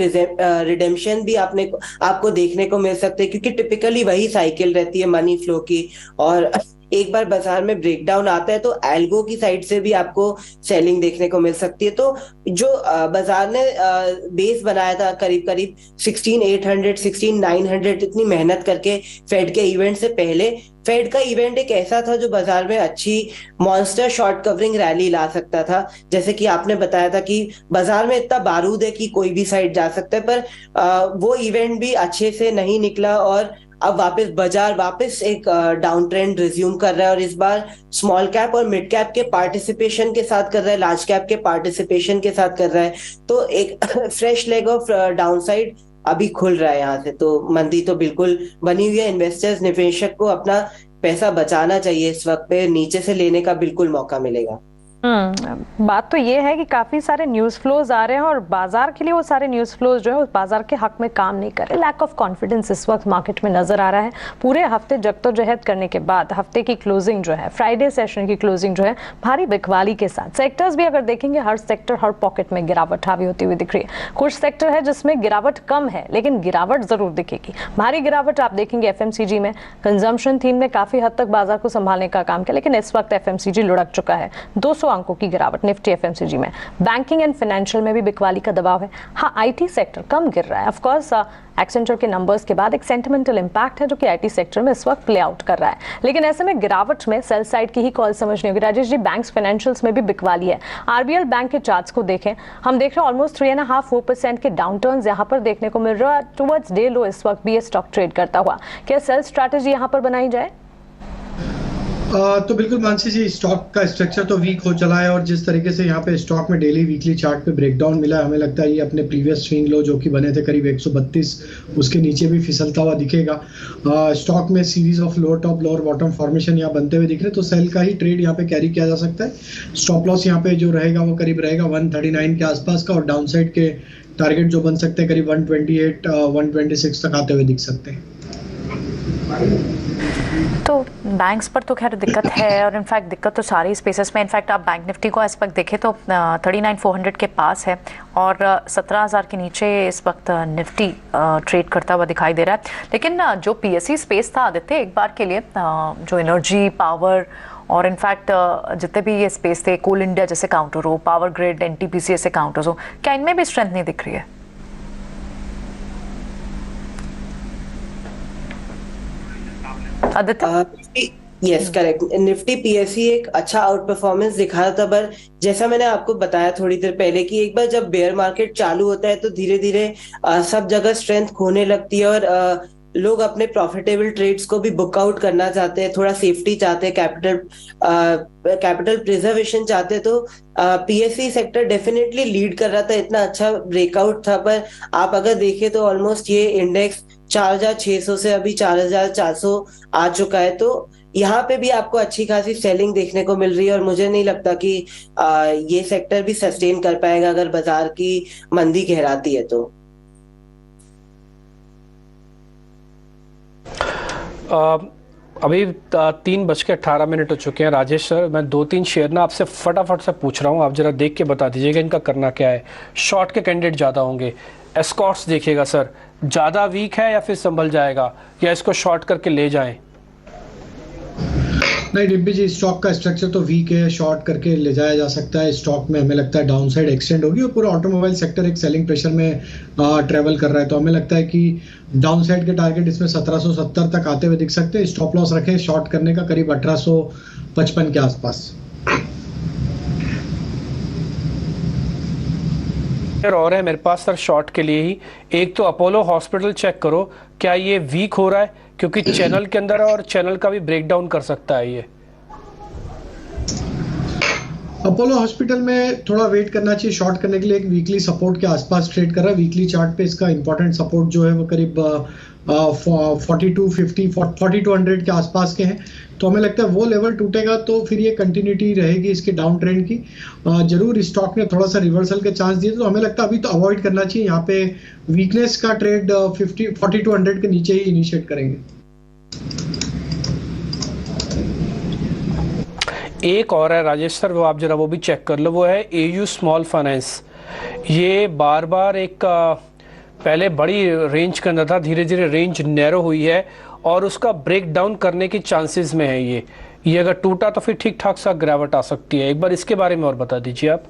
रिडेम्पशन भी आपको देखने को मिल सकते हैं, क्योंकि टिपिकली वही साइकिल रहती है मनी फ्लो की। और एक बार बाजार में ब्रेकडाउन आता है तो एल्गो की साइड से भी आपको सेलिंग देखने को मिल सकती है। तो जो बाजार ने बेस बनाया था करीब करीब 16,800 16,900 इतनी मेहनत करके फेड के इवेंट से पहले, फेड का इवेंट एक ऐसा था जो बाजार में अच्छी मॉन्स्टर शॉर्ट कवरिंग रैली ला सकता था। जैसे कि आपने बताया था कि बाजार में इतना बारूद है कि कोई भी साइड जा सकता है, पर वो इवेंट भी अच्छे से नहीं निकला और अब बाजार वापस एक डाउन ट्रेंड रिज्यूम कर रहा है। और इस बार स्मॉल कैप और मिड कैप के पार्टिसिपेशन के साथ कर रहा है, लार्ज कैप के पार्टिसिपेशन के साथ कर रहा है। तो एक फ्रेश लेग ऑफ डाउनसाइड अभी खुल रहा है यहाँ से। तो मंदी तो बिल्कुल बनी हुई है। इन्वेस्टर्स, निवेशक को अपना पैसा बचाना चाहिए, इस वक्त पे नीचे से लेने का बिल्कुल मौका मिलेगा। बात तो ये है कि काफी सारे न्यूज फ्लोज आ रहे हैं और बाजार के लिए वो सारे न्यूज फ्लोज जो है उस बाजार के हक में काम नहीं कर रहे। लैक ऑफ कॉन्फिडेंस इस वक्त मार्केट में नजर आ रहा है। पूरे हफ्ते जद्दोजहद करने के बाद हफ्ते की क्लोजिंग जो है, फ्राइडे सेशन की क्लोजिंग जो है, भारी बिकवाली के साथ सेक्टर्स भी अगर देखेंगे हर सेक्टर हर पॉकेट में गिरावट हावी होती हुई दिख रही है। कुछ सेक्टर है जिसमें गिरावट कम है लेकिन गिरावट जरूर दिखेगी। भारी गिरावट आप देखेंगे एफएमसीजी में, कंजम्पशन थीम ने काफी हद तक बाजार को संभालने का काम किया, लेकिन इस वक्त एफएमसीजी लुढ़क चुका है। 200 अंकों की गिरावट निफ्टी एफएमसीजी में। बैंकिंग एंड फाइनेंशियल में भी बिकवाली का दबाव है। हाँ, आईटी सेक्टर कम गिर रहा है। ऑफ कोर्स एक्सेंचर के नंबर्स के बाद एक सेंटिमेंटल इंपैक्ट है जो कि आईटी सेक्टर में इस वक्त प्ले आउट कर रहा है, लेकिन ऐसे में गिरावट में सेल साइड की ही कॉल समझनी होगी। राजेश जी, बैंक्स फाइनेंशियल्स में भी बिकवाली है। आरबीएल बैंक के चार्ट्स को देखें, हम देख रहे हैं ऑलमोस्ट 3.5-4% के डाउन टर्न्स यहाँ पर देखने को मिल रहा है। टुवर्ड्स डे लो इस वक्त भी ये स्टॉक ट्रेड करता हुआ। क्या सेल स्ट्रैटेजी यहाँ पर बनाई जाए? तो बिल्कुल मानसी जी, स्टॉक का स्ट्रक्चर तो वीक हो चला है और जिस तरीके से यहाँ पे स्टॉक में डेली वीकली चार्ट पे ब्रेकडाउन मिला है, हमें लगता है ये अपने प्रीवियस स्विंग लो जो कि बने थे करीब 132 उसके नीचे भी फिसलता हुआ दिखेगा। स्टॉक में series of lower top lower bottom formation यहाँ बनते हुए दिख रहे, तो सेल का ही ट्रेड यहाँ पे कैरी किया जा सकता है। स्टॉप लॉस यहाँ पे जो रहेगा वो करीब रहेगा 139 के आसपास का, और डाउन साइड के टारगेट जो बन सकते हैं करीब 128 126 तक आते हुए दिख सकते हैं। तो बैंक्स पर तो खैर दिक्कत है, और इनफैक्ट दिक्कत तो सारी स्पेसेस में। इनफैक्ट आप बैंक निफ्टी को इस वक्त देखें तो 39,400 के पास है और 17,000 के नीचे इस वक्त निफ्टी ट्रेड करता हुआ दिखाई दे रहा है। लेकिन जो पीएससी स्पेस था आदित्य एक बार के लिए, जो एनर्जी पावर और इनफैक्ट जितने भी ये स्पेस थे, कोल इंडिया जैसे काउंटर हो, पावर ग्रिड, एनटीपीसी ऐसे काउंटर्स हो, क्या इनमें भी स्ट्रेंथ नहीं दिख रही है? यस करेक्ट, निफ्टी पीएसई एक अच्छा आउट परफॉर्मेंस दिखा रहा था, पर जैसा मैंने आपको बताया थोड़ी देर पहले कि एक बार जब बेयर मार्केट चालू होता है तो धीरे धीरे सब जगह स्ट्रेंथ खोने लगती है और लोग अपने प्रॉफिटेबल ट्रेड्स को भी बुक आउट करना चाहते हैं, थोड़ा सेफ्टी चाहते हैं, कैपिटल प्रिजर्वेशन चाहते हैं। तो पीएसई सेक्टर डेफिनेटली लीड कर रहा था, इतना अच्छा ब्रेकआउट था। पर आप अगर देखें तो ऑलमोस्ट ये इंडेक्स 4600 से अभी 4400 आ चुका है, तो यहाँ पे भी आपको अच्छी खासी सेलिंग देखने को मिल रही है और मुझे नहीं लगता कि ये सेक्टर भी सस्टेन कर पाएगा अगर बाजार की मंदी गहराती है तो। अभी 3:18 हो चुके हैं। राजेश सर, मैं 2-3 शेयर ना आपसे फटाफट से पूछ रहा हूँ, आप जरा देख के बता दीजिएगा इनका करना क्या है। शॉर्ट के कैंडिडेट ज़्यादा होंगे। एस्कॉर्ट्स देखिएगा सर, ज़्यादा वीक है या फिर संभल जाएगा, या इसको शॉर्ट करके ले जाएं? नहीं डिम्पी जी, स्टॉक का स्ट्रक्चर तो वीक है, शॉर्ट करके ले जाया जा सकता है। स्टॉक में हमें लगता है डाउन साइड एक्सटेंड होगी और पूरा ऑटोमोबाइल सेक्टर एक सेलिंग प्रेशर में ट्रेवल कर रहा है, तो हमें लगता है कि डाउन साइड के टारगेट इसमें 1770 तक आते हुए दिख सकते हैं। स्टॉप लॉस रखें शॉर्ट करने का करीब 1855 के आसपास। और है मेरे पास सर शॉर्ट के लिए ही। एक तो अपोलो हॉस्पिटल चेक करो, क्या ये वीक हो रहा है? क्योंकि चैनल के अंदर है और चैनल का भी ब्रेकडाउन कर सकता है ये। अपोलो हॉस्पिटल में थोड़ा वेट करना चाहिए शॉर्ट करने के लिए। एक वीकली सपोर्ट के आसपास ट्रेड कर रहा है। वीकली चार्ट पे इसका इंपॉर्टेंट सपोर्ट जो है वो करीब 4250 4200 के आसपास के हैं, तो हमें लगता है वो लेवल टूटेगा तो फिर ये कंटिन्यूटी रहेगी इसके डाउन ट्रेंड की। जरूर स्टॉक ने थोड़ा सा रिवर्सल के चांस दिए, तो हमें लगता है अभी तो अवॉइड करना चाहिए। यहाँ पे वीकनेस का ट्रेड 4200 के नीचे ही इनिशिएट करेंगे। एक और है राजेश सर, वो आप जरा वो भी चेक कर लो, वो है एयू स्मॉल फाइनेंस। ये बार बार एक पहले बड़ी रेंज के अंदर था, धीरे धीरे रेंज नैरो हुई है और उसका ब्रेक डाउन करने की चांसेस में है ये अगर टूटा तो फिर ठीक ठाक सा गिरावट आ सकती है। एक बार इसके बारे में और बता दीजिए आप।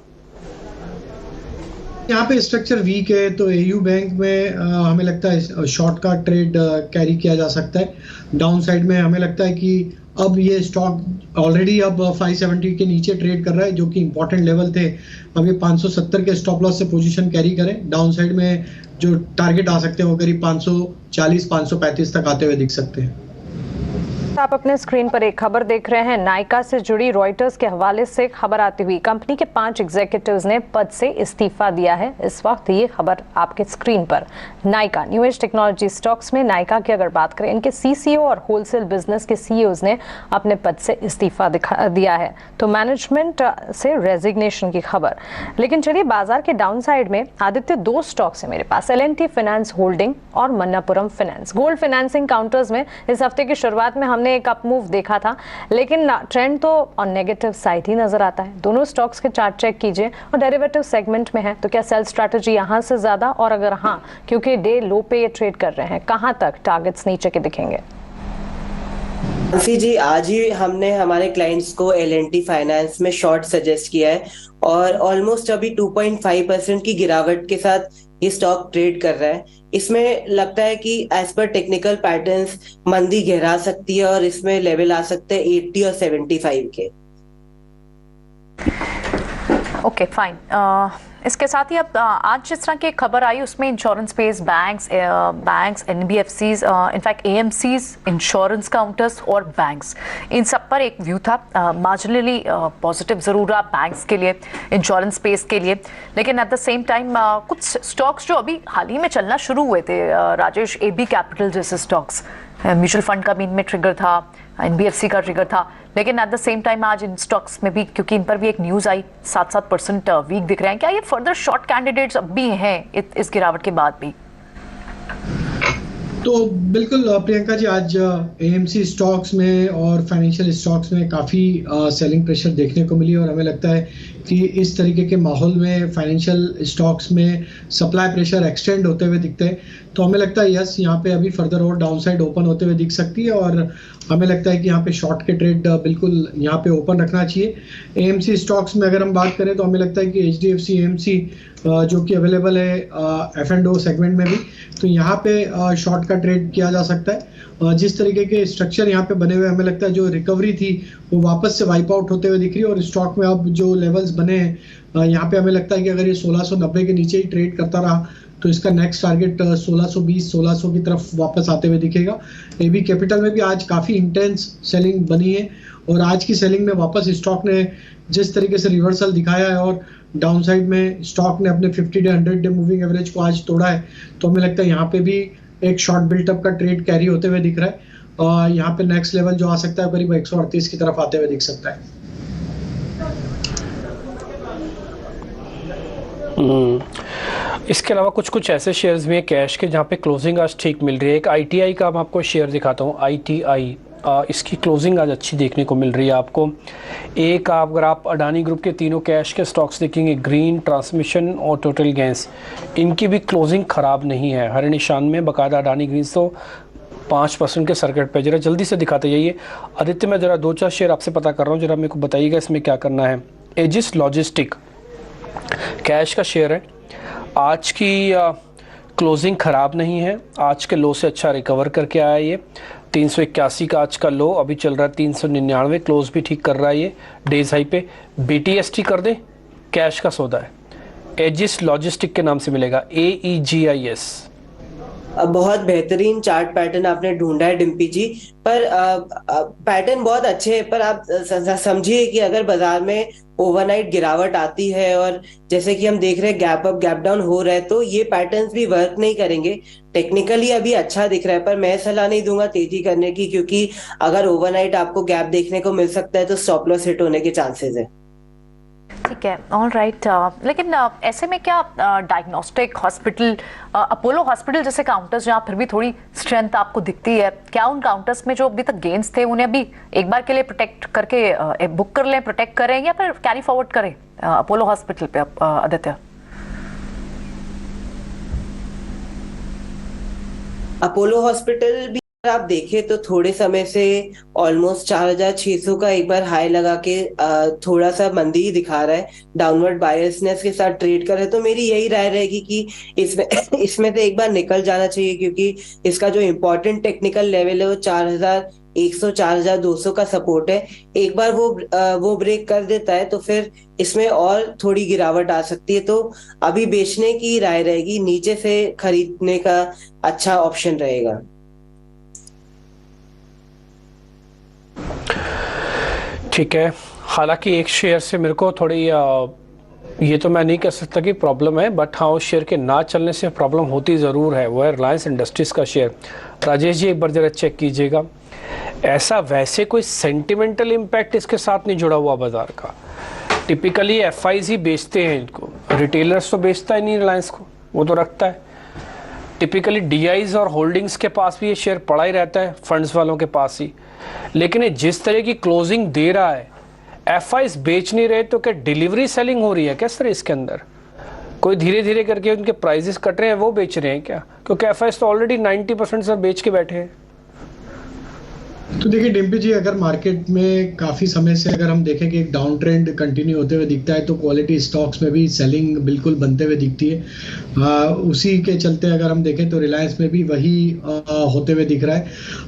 यहाँ पे स्ट्रक्चर वीक है तो एयू बैंक में हमें लगता है शॉर्ट का ट्रेड कैरी किया जा सकता है। डाउन साइड में हमें लगता है कि अब ये स्टॉक ऑलरेडी अब 570 के नीचे ट्रेड कर रहा है, जो कि इंपॉर्टेंट लेवल थे। अब ये 570 के स्टॉप लॉस से पोजीशन कैरी करें। डाउन साइड में जो टारगेट आ सकते हैं वो करीब 540 535 तक आते हुए दिख सकते हैं। आप अपने स्क्रीन पर एक खबर देख रहे हैं। नायका से जुड़ी रॉयटर्स के हवाले से खबर आती हुई, कंपनी के 5 एग्जीक्यूटिव्स ने पद से इस्तीफा दिया है। इस वक्त ये खबर आपके स्क्रीन पर। Nykaa new age technology stocks में नायका की अगर बात करें, इनके सीसीओ और होलसेल बिजनेस के सीईओज ने अपने पद से इस्तीफा दिया है, तो मैनेजमेंट से रेजिग्नेशन की खबर। लेकिन चलिए बाजार के डाउन साइड में आदित्य 2 स्टॉक्स है मेरे पास, L&T फाइनेंस होल्डिंग और Manappuram finance. Gold financing counters में इस हफ्ते की शुरुआत में हमने एक अप मूव देखा था, लेकिन ट्रेंड तो ऑन नेगेटिव साइड ही नजर आता है। दोनों स्टॉक्स के चार्ट चेक कीजिए और डेरिवेटिव सेगमेंट में है, तो क्या सेल स्ट्रैटेजी यहां से ज्यादा, और अगर हाँ, क्योंकि डे लो पे ये ट्रेड कर रहे हैं, कहां तक टारगेट्स नीचे के दिखेंगे? जी आज ही हमने हमारे क्लाइंट्स को L&T फाइनेंस में शॉर्ट सजेस्ट किया है और ऑलमोस्ट अभी 2.5% की गिरावट के साथ ये स्टॉक ट्रेड कर रहा है। इसमें लगता है कि एज पर टेक्निकल पैटर्न्स मंदी गहरा सकती है और इसमें लेवल आ सकते हैं 80 और 75 के। Okay fine. इसके साथ ही अब आज जिस तरह की खबर आई उसमें insurance space, banks, NBFCs, in fact AMCs, insurance counters और बैंक्स, इन सब पर एक व्यू था। मार्जिनली पॉजिटिव ज़रूर रहा बैंक्स के लिए, इंश्योरेंस स्पेस के लिए, लेकिन एट द सेम टाइम कुछ स्टॉक्स जो अभी हाल ही में चलना शुरू हुए थे, राजेश, AB कैपिटल जैसे स्टॉक्स, म्यूचुअल फंड का भी इनमें ट्रिगर था, NBFC का ट्रिगर था, लेकिन एट द सेम टाइम आज इन स्टॉक्स में भी, क्योंकि इन पर भी एक न्यूज़ आई, 7% वीक दिख रहे हैं। क्या ये फर्दर शॉर्ट कैंडिडेट्स अब भी हैं इस गिरावट के बाद भी? तो बिल्कुल प्रियंका जी, आज AMC स्टॉक्स में और फाइनेंशियल स्टॉक्स में काफ़ी सेलिंग प्रेशर देखने को मिली और हमें लगता है कि इस तरीके के माहौल में फाइनेंशियल स्टॉक्स में सप्लाई प्रेशर एक्सटेंड होते हुए दिखते हैं, तो हमें लगता है यस यहाँ पे अभी फर्दर और डाउनसाइड ओपन होते हुए दिख सकती है और हमें लगता है कि यहाँ पे शॉर्ट के ट्रेड बिल्कुल यहाँ पे ओपन रखना चाहिए। एएमसी स्टॉक्स में अगर हम बात करें तो हमें लगता है कि एचडीएफसी एएमसी जो कि अवेलेबल है F&O सेगमेंट में भी, तो यहाँ पे शॉर्ट का ट्रेड किया जा सकता है। जिस तरीके के स्ट्रक्चर यहाँ पे बने हुए हमें लगता है जो रिकवरी थी वो वापस से वाइप आउट होते हुए दिख रही है और स्टॉक में अब जो लेवल्स बने हैं यहाँ पे हमें लगता है कि अगर ये 1690 के नीचे ही ट्रेड करता रहा तो इसका नेक्स्ट टारगेट 1620-1600 की तरफ वापस आते हुए दिखेगा। एबी कैपिटल में भी आज काफ़ी इंटेंस सेलिंग बनी है और आज की सेलिंग में वापस स्टॉक ने जिस तरीके से रिवर्सल दिखाया है और डाउनसाइड में स्टॉक ने अपने 50 डे 100 डे मूविंग एवरेज को आज तोड़ा है, तो हमें लगता है यहाँ पे भी एक शॉर्ट बिल्टअप का ट्रेड कैरी होते हुए दिख रहा है। यहाँ पे नेक्स्ट लेवल जो आ सकता है करीब 138 की तरफ आते हुए दिख सकता है। इसके अलावा कुछ कुछ ऐसे शेयर्स भी हैं कैश के जहाँ पे क्लोजिंग आज ठीक मिल रही है। एक ITI का मैं आपको शेयर दिखाता हूँ, ITI इसकी क्लोजिंग आज अच्छी देखने को मिल रही है आपको। एक अगर आप अडानी ग्रुप के तीनों कैश के स्टॉक्स देखेंगे, ग्रीन, ट्रांसमिशन और टोटल गैस, इनकी भी क्लोजिंग ख़राब नहीं है। हर निशान में बाकायदा अडानी ग्रीन तो 5% के सर्किट पे। जरा जल्दी से दिखाते जाइए आदित्य। मैं जरा 2-4 शेयर आपसे पता कर रहा हूँ, जरा मेरे को बताइएगा इसमें क्या करना है। एजिस लॉजिस्टिक कैश का शेयर है, आज की क्लोजिंग ख़राब नहीं है, आज के लो से अच्छा रिकवर करके आया ये। 381 का आज का लो, अभी चल रहा है 399, क्लोज भी ठीक कर रहा है ये डेज हाई पे। BTST कर दे, कैश का सौदा है, एजिस लॉजिस्टिक के नाम से मिलेगा, AEGIS। बहुत बेहतरीन चार्ट पैटर्न आपने ढूंढा है डिम्पी जी, पर पैटर्न बहुत अच्छे हैं, पर आप समझिए कि अगर बाजार में ओवरनाइट गिरावट आती है और जैसे कि हम देख रहे हैं गैप अप गैप डाउन हो रहा है, तो ये पैटर्न्स भी वर्क नहीं करेंगे। टेक्निकली अभी अच्छा दिख रहा है, पर मैं सलाह नहीं दूंगा तेजी करने की, क्योंकि अगर ओवरनाइट आपको गैप देखने को मिल सकता है तो स्टॉप लॉस हिट होने के चांसेस है। ठीक है, ऑल राइट। लेकिन ऐसे में क्या डायग्नोस्टिक हॉस्पिटल, अपोलो हॉस्पिटल जैसे काउंटर्स जहाँ फिर भी थोड़ी स्ट्रेंथ आपको दिखती है, क्या उन काउंटर्स में जो अभी तक गेन्स थे उन्हें अभी एक बार के लिए प्रोटेक्ट करके बुक कर लें, प्रोटेक्ट करें या फिर कैरी फॉरवर्ड करें अपोलो हॉस्पिटल पे आदित्य? अपोलो हॉस्पिटल भी आप देखें तो थोड़े समय से ऑलमोस्ट 4600 का एक बार हाई लगा के थोड़ा सा मंदी ही दिखा रहा है, डाउनवर्ड बायसनेस के साथ ट्रेड कर रहे हैं। तो मेरी यही राय रहेगी कि इसमें तो एक बार निकल जाना चाहिए, क्योंकि इसका जो इम्पोर्टेंट टेक्निकल लेवल है वो 4100 4200 का सपोर्ट है। एक बार वो ब्रेक कर देता है तो फिर इसमें और थोड़ी गिरावट आ सकती है, तो अभी बेचने की राय रहेगी, नीचे से खरीदने का अच्छा ऑप्शन रहेगा। ठीक है, हालांकि एक शेयर से मेरे को थोड़ी ये तो मैं नहीं कह सकता कि प्रॉब्लम है, बट हाँ उस शेयर के ना चलने से प्रॉब्लम होती ज़रूर है, वो है रिलायंस इंडस्ट्रीज़ का शेयर। राजेश जी एक बार ज़रा चेक कीजिएगा, ऐसा वैसे कोई सेंटिमेंटल इम्पैक्ट इसके साथ नहीं जुड़ा हुआ बाजार का। टिपिकली FIs ही बेचते हैं इनको, रिटेलर्स तो बेचता ही नहीं रिलायंस को, वो तो रखता है। टिपिकली DIs और होल्डिंग्स के पास भी ये शेयर पड़ा ही रहता है, फंड्स वालों के पास ही। लेकिन ये जिस तरह की क्लोजिंग दे रहा है, FIs बेच नहीं रहे, तो क्या डिलीवरी सेलिंग हो रही है क्या सर इसके अंदर? कोई धीरे धीरे करके उनके प्राइजेस कट रहे हैं, वो बेच रहे हैं क्या? क्योंकि FIs तो ऑलरेडी 90% सर बेच के बैठे हैं। तो देखिए डिम्पी जी, अगर मार्केट में काफ़ी समय से अगर हम देखें कि एक डाउन ट्रेंड कंटिन्यू होते हुए दिखता है, तो क्वालिटी स्टॉक्स में भी सेलिंग बिल्कुल बनते हुए दिखती है। उसी के चलते अगर हम देखें तो रिलायंस में भी वही होते हुए दिख रहा है।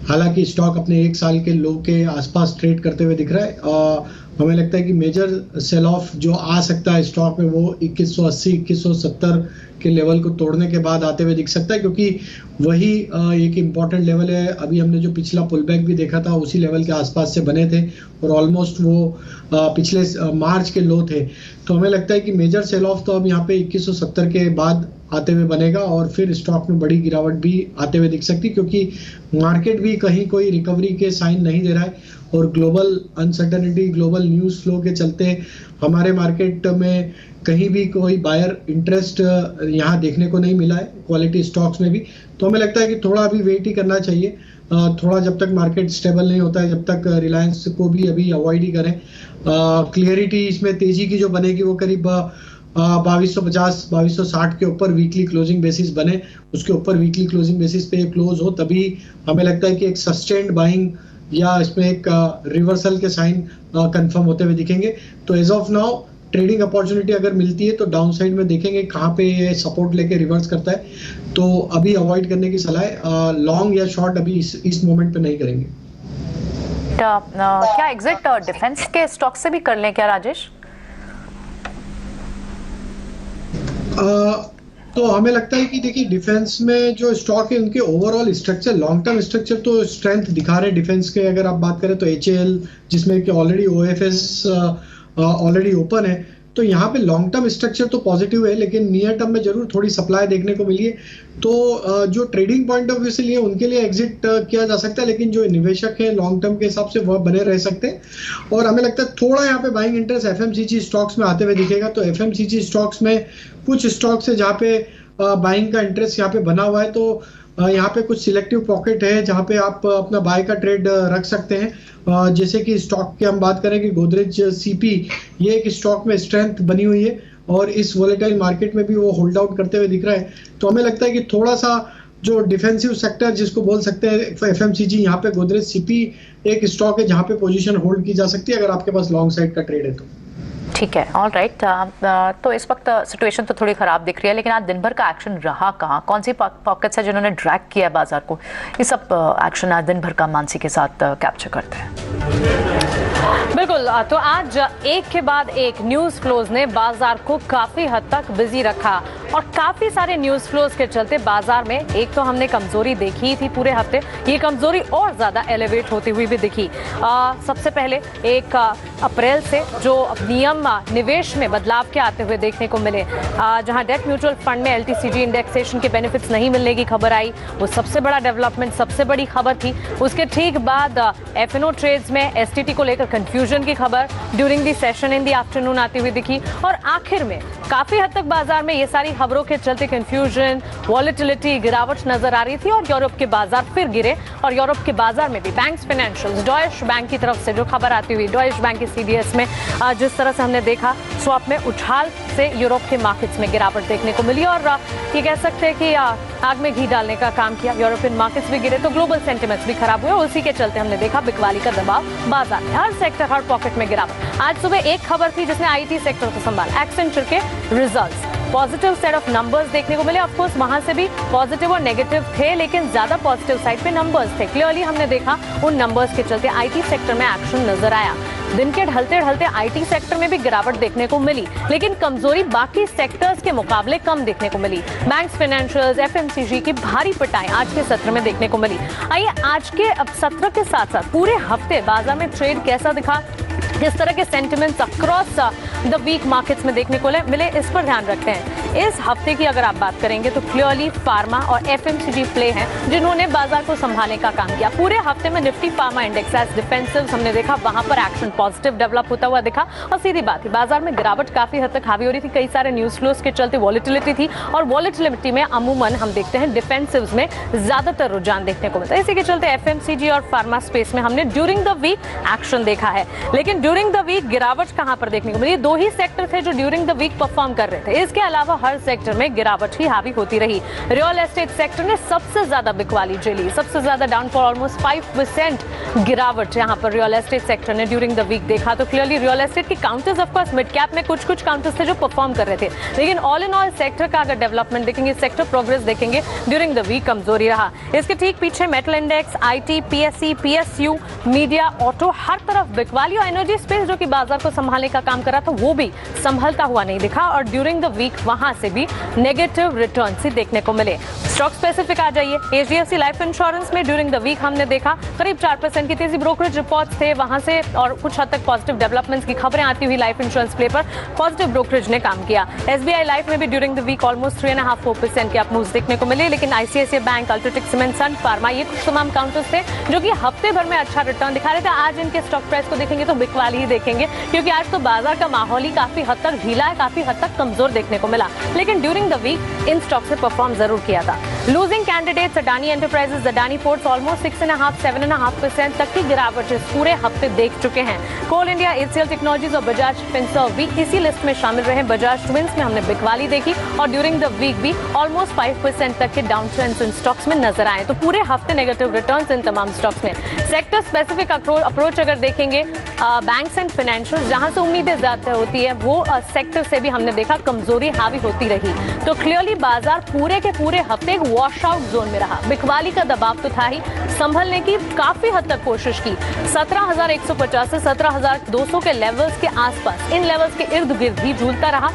हालांकि स्टॉक अपने 1 साल के लो के आसपास ट्रेड करते हुए दिख रहा है। हमें लगता है कि मेजर सेल ऑफ जो आ सकता है स्टॉक में वो 2180 2170 के लेवल को तोड़ने के बाद आते हुए दिख सकता है, क्योंकि वही एक इम्पॉर्टेंट लेवल है। अभी हमने जो पिछला पुल बैक भी देखा था उसी लेवल के आसपास से बने थे और ऑलमोस्ट वो पिछले मार्च के लो थे। तो हमें लगता है कि मेजर सेल ऑफ तो अब यहाँ पे 2170 के बाद आते हुए बनेगा और फिर स्टॉक में बड़ी गिरावट भी आते हुए दिख सकती, क्योंकि मार्केट भी कहीं कोई रिकवरी के साइन नहीं दे रहा है और global uncertainty, global news flow के चलते हमारे मार्केट में कहीं भी कोई बायर इंटरेस्ट यहाँ देखने को नहीं मिला है क्वालिटी स्टॉक्स में भी। तो हमें लगता है कि थोड़ा अभी वेट ही करना चाहिए, थोड़ा जब तक मार्केट स्टेबल नहीं होता है, जब तक रिलायंस को भी अभी अवॉइड ही करें। क्लियरिटी इसमें तेजी की जो बनेगी वो करीब 2250 2260 के ऊपर वीकली क्लोजिंग बेसिस बने, उसके ऊपर वीकली क्लोजिंग बेसिस पे क्लोज हो, तभी हमें लगता है कि एक सस्टेन्ड बाइंग या इसमें एक रिवर्सल के साइन कंफर्म होते हुए दिखेंगे। तो as of now trading opportunity अगर मिलती है तो डाउन साइड में देखेंगे कहाँ पे ये सपोर्ट लेके रिवर्स करता है, तो अभी अवॉइड करने की सलाह है। लॉन्ग या शॉर्ट अभी इस मोमेंट पे नहीं करेंगे। क्या एग्जिट डिफेंस के स्टॉक से भी कर लें क्या राजेश? तो हमें लगता है कि देखिए डिफेंस में जो स्टॉक है उनके overall structure, long term structure तो स्ट्रेंथ दिखा रहे डिफेंस के। अगर आप बात करें तो HAL जिसमें कि ऑलरेडी OFS ऑलरेडी ओपन है, तो यहाँ पे लॉन्ग टर्म स्ट्रक्चर तो पॉजिटिव है, लेकिन नियर टर्म में जरूर थोड़ी सप्लाई देखने को मिली है। तो जो ट्रेडिंग पॉइंट ऑफ व्यू से लिए उनके लिए एग्जिट किया जा सकता है, लेकिन जो निवेशक है लॉन्ग टर्म के हिसाब से वह बने रह सकते हैं। और हमें लगता है थोड़ा यहाँ पे बाइंग इंटरेस्ट FMCG स्टॉक्स में आते हुए दिखेगा। तो FMCG स्टॉक्स में कुछ स्टॉक्स है जहाँ पे बाइंग का इंटरेस्ट यहाँ पे बना हुआ है, तो यहाँ पे कुछ सिलेक्टिव पॉकेट है जहाँ पे आप अपना बाय का ट्रेड रख सकते हैं। जैसे कि स्टॉक की हम बात करें कि गोदरेज CP, ये एक स्टॉक में स्ट्रेंथ बनी हुई है और इस वोलेटाइल मार्केट में भी वो होल्ड आउट करते हुए दिख रहा है। तो हमें लगता है कि थोड़ा सा जो डिफेंसिव सेक्टर जिसको बोल सकते हैं FMCG, यहाँ पे गोदरेज CP एक स्टॉक है जहाँ पे पोजीशन होल्ड की जा सकती है अगर आपके पास लॉन्ग साइड का ट्रेड है तो। ठीक है, ऑल राइट। तो इस वक्त सिचुएशन तो थोड़ी खराब दिख रही है, लेकिन आज दिन भर का एक्शन रहा कहाँ? कौन सी पॉकेट्स है जिन्होंने ड्रैग किया है बाजार को? ये सब एक्शन आज दिन भर का मानसी के साथ कैप्चर करते हैं। बिल्कुल, तो आज एक के बाद एक न्यूज फ्लोज ने बाजार को काफी हद तक बिजी रखा और काफी सारे न्यूज फ्लोज के चलते बाजार में एक तो हमने कमजोरी देखी ही थी पूरे हफ्ते, ये कमजोरी और ज्यादा एलिवेट होती हुई भी दिखी। सबसे पहले 1 अप्रैल से जो नियम निवेश में बदलाव के आते हुए देखने को मिले, जहां डेट म्यूचुअल फंड में LTCG इंडेक्सेशन के बेनिफिट्स नहीं मिलने की खबर आई, वो सबसे बड़ा डेवलपमेंट, सबसे बड़ी खबर थी। उसके ठीक बाद F&O ट्रेड्स में STT को लेकर कंफ्यूजन की खबर during the session in the afternoon आती हुई दिखी और आखिर में काफी हद तक बाजार में ये सारी खबरों के चलते कंफ्यूजन, वॉलेटिलिटी, गिरावट नजर आ रही थी और यूरोप के बाजार फिर गिरे। और यूरोप के बाजार में भी बैंक्स फाइनेंशियल्स, डॉयश बैंक की तरफ से जो खबर आती हुई, डॉयश बैंक के CDS में जिस तरह से हमने देखा स्वैप में उछाल से यूरोप के मार्केट्स में गिरावट देखने को मिली और ये कह सकते हैं कि आग में घी डालने का काम किया। यूरोपियन मार्केट्स भी गिरे तो ग्लोबल सेंटिमेंट्स भी खराब हुए, उसी के चलते हमने देखा बिकवाली का दबाव बाजार में, हर सेक्टर, हर पॉकेट में गिरावट। आज सुबह एक खबर थी जिसने IT सेक्टर को संभाला, एक्सेंचर के results, positive set of numbers देखने को मिले। ऑफ कोर्स वहां से भी पॉजिटिव और नेगेटिव थे, लेकिन ज्यादा पॉजिटिव साइड पे नंबर्स थे। क्लियरली हमने देखा उन नंबर्स के चलते IT सेक्टर में एक्शन नजर आया। दिन के ढलते ढलते IT सेक्टर में भी गिरावट देखने को मिली, लेकिन कमजोरी बाकी सेक्टर्स के मुकाबले कम देखने को मिली। बैंक्स, फाइनेंशियल्स, FMCG की भारी पिटाई आज के सत्र में देखने को मिली। आइए आज के सत्र के साथ साथ पूरे हफ्ते बाजार में ट्रेड कैसा दिखा, किस तरह के sentiments across the week markets में देखने को मिले, इस पर ध्यान रखते हैं। इस हफ्ते की अगर आप बात करेंगे तो क्लियरली फार्मा और FMCG प्ले हैं जिन्होंने बाजार को संभालने का काम किया। पूरे हफ्ते में Nifty pharma index as defensive हमने देखा, वहां पर एक्शन पॉजिटिव डेवलप होता हुआ दिखा और सीधी बात है बाजार में गिरावट काफी हद तक हावी हो रही थी। कई सारे न्यूज फ्लोज के चलते वॉलेटिलिटी थी और वॉलेटिलिटी में अमूमन हम देखते हैं डिफेंसिव में ज्यादातर रुझान देखने को मिलता है। इसी के चलते FMCG और फार्मा स्पेस में हमने ड्यूरिंग द वीक एक्शन देखा है, लेकिन ड्यूरिंग द वीक गिरावट कहां पर देखने को मिली? 2 ही सेक्टर थे जो ड्यूरिंग द वीक परफॉर्म कर रहे थे, इसके अलावा हर सेक्टर में गिरावट ही हावी होती रही। रियल एस्टेट सेक्टर ने सबसे ज्यादा बिकवाली झेली, सबसे ज्यादा डाउनफॉल, ऑलमोस्ट 5% गिरावट यहां पर रियल एस्टेट सेक्टर ने ड्यूरिंग द वीक देखा। तो क्लियरली रियल एस्टेट की counters, of course mid cap में कुछ काउंटर्स थे जो परफॉर्म कर रहे थे, लेकिन ऑल इन ऑल सेक्टर का अगर डेवलपमेंट देखेंगे, सेक्टर प्रोग्रेस देखेंगे, ड्यूरिंग द वीक कमजोरी रहा। इसके ठीक पीछे metal index, IT, PSE, PSU, media, auto, हर तरफ बिकवाली और एनर्जी स्पेस जो कि बाजार को संभालने का काम कर रहा था वो भी संभलता हुआ नहीं दिखा और ड्यूरिंग द वीक वहां से भी नेगेटिव रिटर्न ही देखने को मिले। स्टॉक स्पेसिफिक आ जाइए, HDFC लाइफ इंश्योरेंस में ड्यूरिंग द वीक हमने देखा करीब 4% की तेजी, ब्रोकरेज रिपोर्ट्स थे वहां से और कुछ हद तक पॉजिटिव डेवलपमेंट्स की खबरें आती हुई लाइफ इंश्योरेंस प्ले पर पॉजिटिव ब्रोकरेज ने काम किया। SBI लाइफ में भी ड्यूरिंग द वीक ऑलमोस्ट 3.5-4% के अप मूव्स देखने को मिले, लेकिन ICICI बैंक, अल्ट्राटेक सीमेंट, सन फार्मा ये कुछ तमाम काउंटर्स थे जो कि हफ्ते भर में अच्छा रिटर्न दिखा रहे थे। आज इनके स्टॉक प्राइस को देखेंगे तो बिकवाली ही देखेंगे, क्योंकि आज तो बाजार का माहौल ही काफी हद तक ढीला है, काफी हद तक कमजोर देखने को मिला, लेकिन during the week in stock से परफॉर्म जरूर किया था। Losing candidates Adani Enterprises, Adani Ports almost 6.5-7.5% तक की गिरावट इस पूरे हफ्ते देख चुके हैं। कोल इंडिया, एचसीएल टेक्नोलॉजीज और बजाज फिनसर्व भी इसी लिस्ट में शामिल रहे। बजाज ट्विंस में हमने बिकवाली देखी और ड्यूरिंग द वीक भी ऑलमोस्ट 5% तक के डाउन ट्रेंड्स इन स्टॉक्स में नजर आए। तो पूरे हफ्ते नेगेटिव रिटर्न्स इन तमाम स्टॉक्स में। सेक्टर स्पेसिफिक अप्रोच अगर देखेंगे, बैंक्स एंड फाइनेंशियल जहां से उम्मीदें ज्यादा होती है वो सेक्टर से भी हमने देखा कमजोरी हावी होती रही। तो क्लियरली बाजार पूरे के पूरे हफ्ते एक वॉश आउट जोन में रहा। बिकवाली का दबाव तो था ही, संभलने की काफी हद तक कोशिश की। 17,150 से 17,200 के लेवल्स के आसपास, इन लेवल्स के इर्द गिर्द ही झूलता रहा।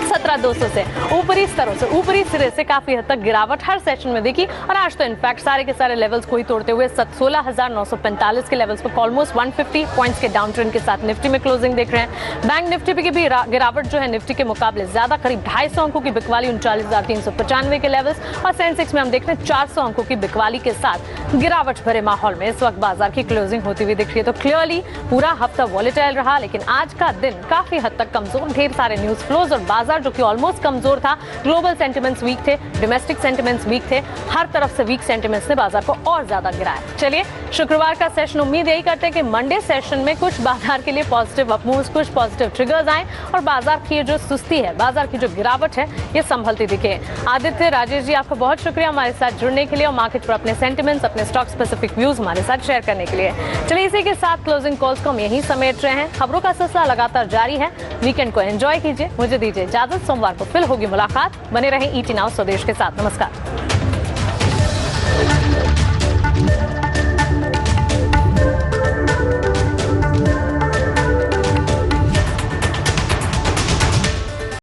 17,200 से ऊपरी स्तरों से, ऊपरी सिरे से काफी हद तक गिरावट हर सेशन में देखी और आज तो इनफैक्ट सारे के सारे लेवल्स को ही तोड़ते हुए 16,945 के लेवल्स पर ऑलमोस्ट 150 पॉइंट्स के डाउन ट्रेंड के साथ निफ्टी में क्लोजिंग देख रहे हैं। बैंक निफ्टी की भी गिरावट जो है निफ्टी के मुकाबले ज्यादा, करीब 250 अंकों की बिकवाली 39,395 के लेवल्स, और सेंसेक्स में हम देख रहे हैं 400 अंकों की बिकवाली के साथ गिरावट भरे माहौल में इस वक्त बाजार की क्लोजिंग होती हुई दिख रही है। तो क्लियरली पूरा हफ्ता वॉलेटाइल रहा, लेकिन आज का दिन काफी हद तक कमजोर, ढेर सारे न्यूज फ्लोज और बाजार जो कि ऑलमोस्ट कमजोर था। ग्लोबल सेंटिमेंट्स वीक थे, डोमेस्टिक सेंटिमेंट्स वीक थे, हर तरफ से वीक सेंटिमेंट्स ने बाजार को और ज्यादा गिराया। चलिए शुक्रवार का सेशन, उम्मीद यही करते हैं कि मंडे सेशन में कुछ बाजार के लिए पॉजिटिव अपमूव्स, कुछ पॉजिटिव ट्रिगर्स आए और बाजार की जो सुस्ती है, बाजार की जो गिरावट है, ये संभलती दिखे। आदित्य, राजेश जी, आपका बहुत शुक्रिया हमारे साथ जुड़ने के लिए और मार्केट पर अपने सेंटिमेंट्स, अपने स्टॉक स्पेसिफिक व्यूज हमारे साथ शेयर करने के लिए। चलिए इसी के साथ क्लोजिंग कॉल्स को हम यहीं समेट रहे हैं। खबरों का सिलसिला लगातार जारी है, वीकेंड को एंजॉय कीजिए, मुझे दीजिए इजाजत। सोमवार को फिर होगी मुलाकात। बने रहें ईटी नाउ स्वदेश के साथ। नमस्कार।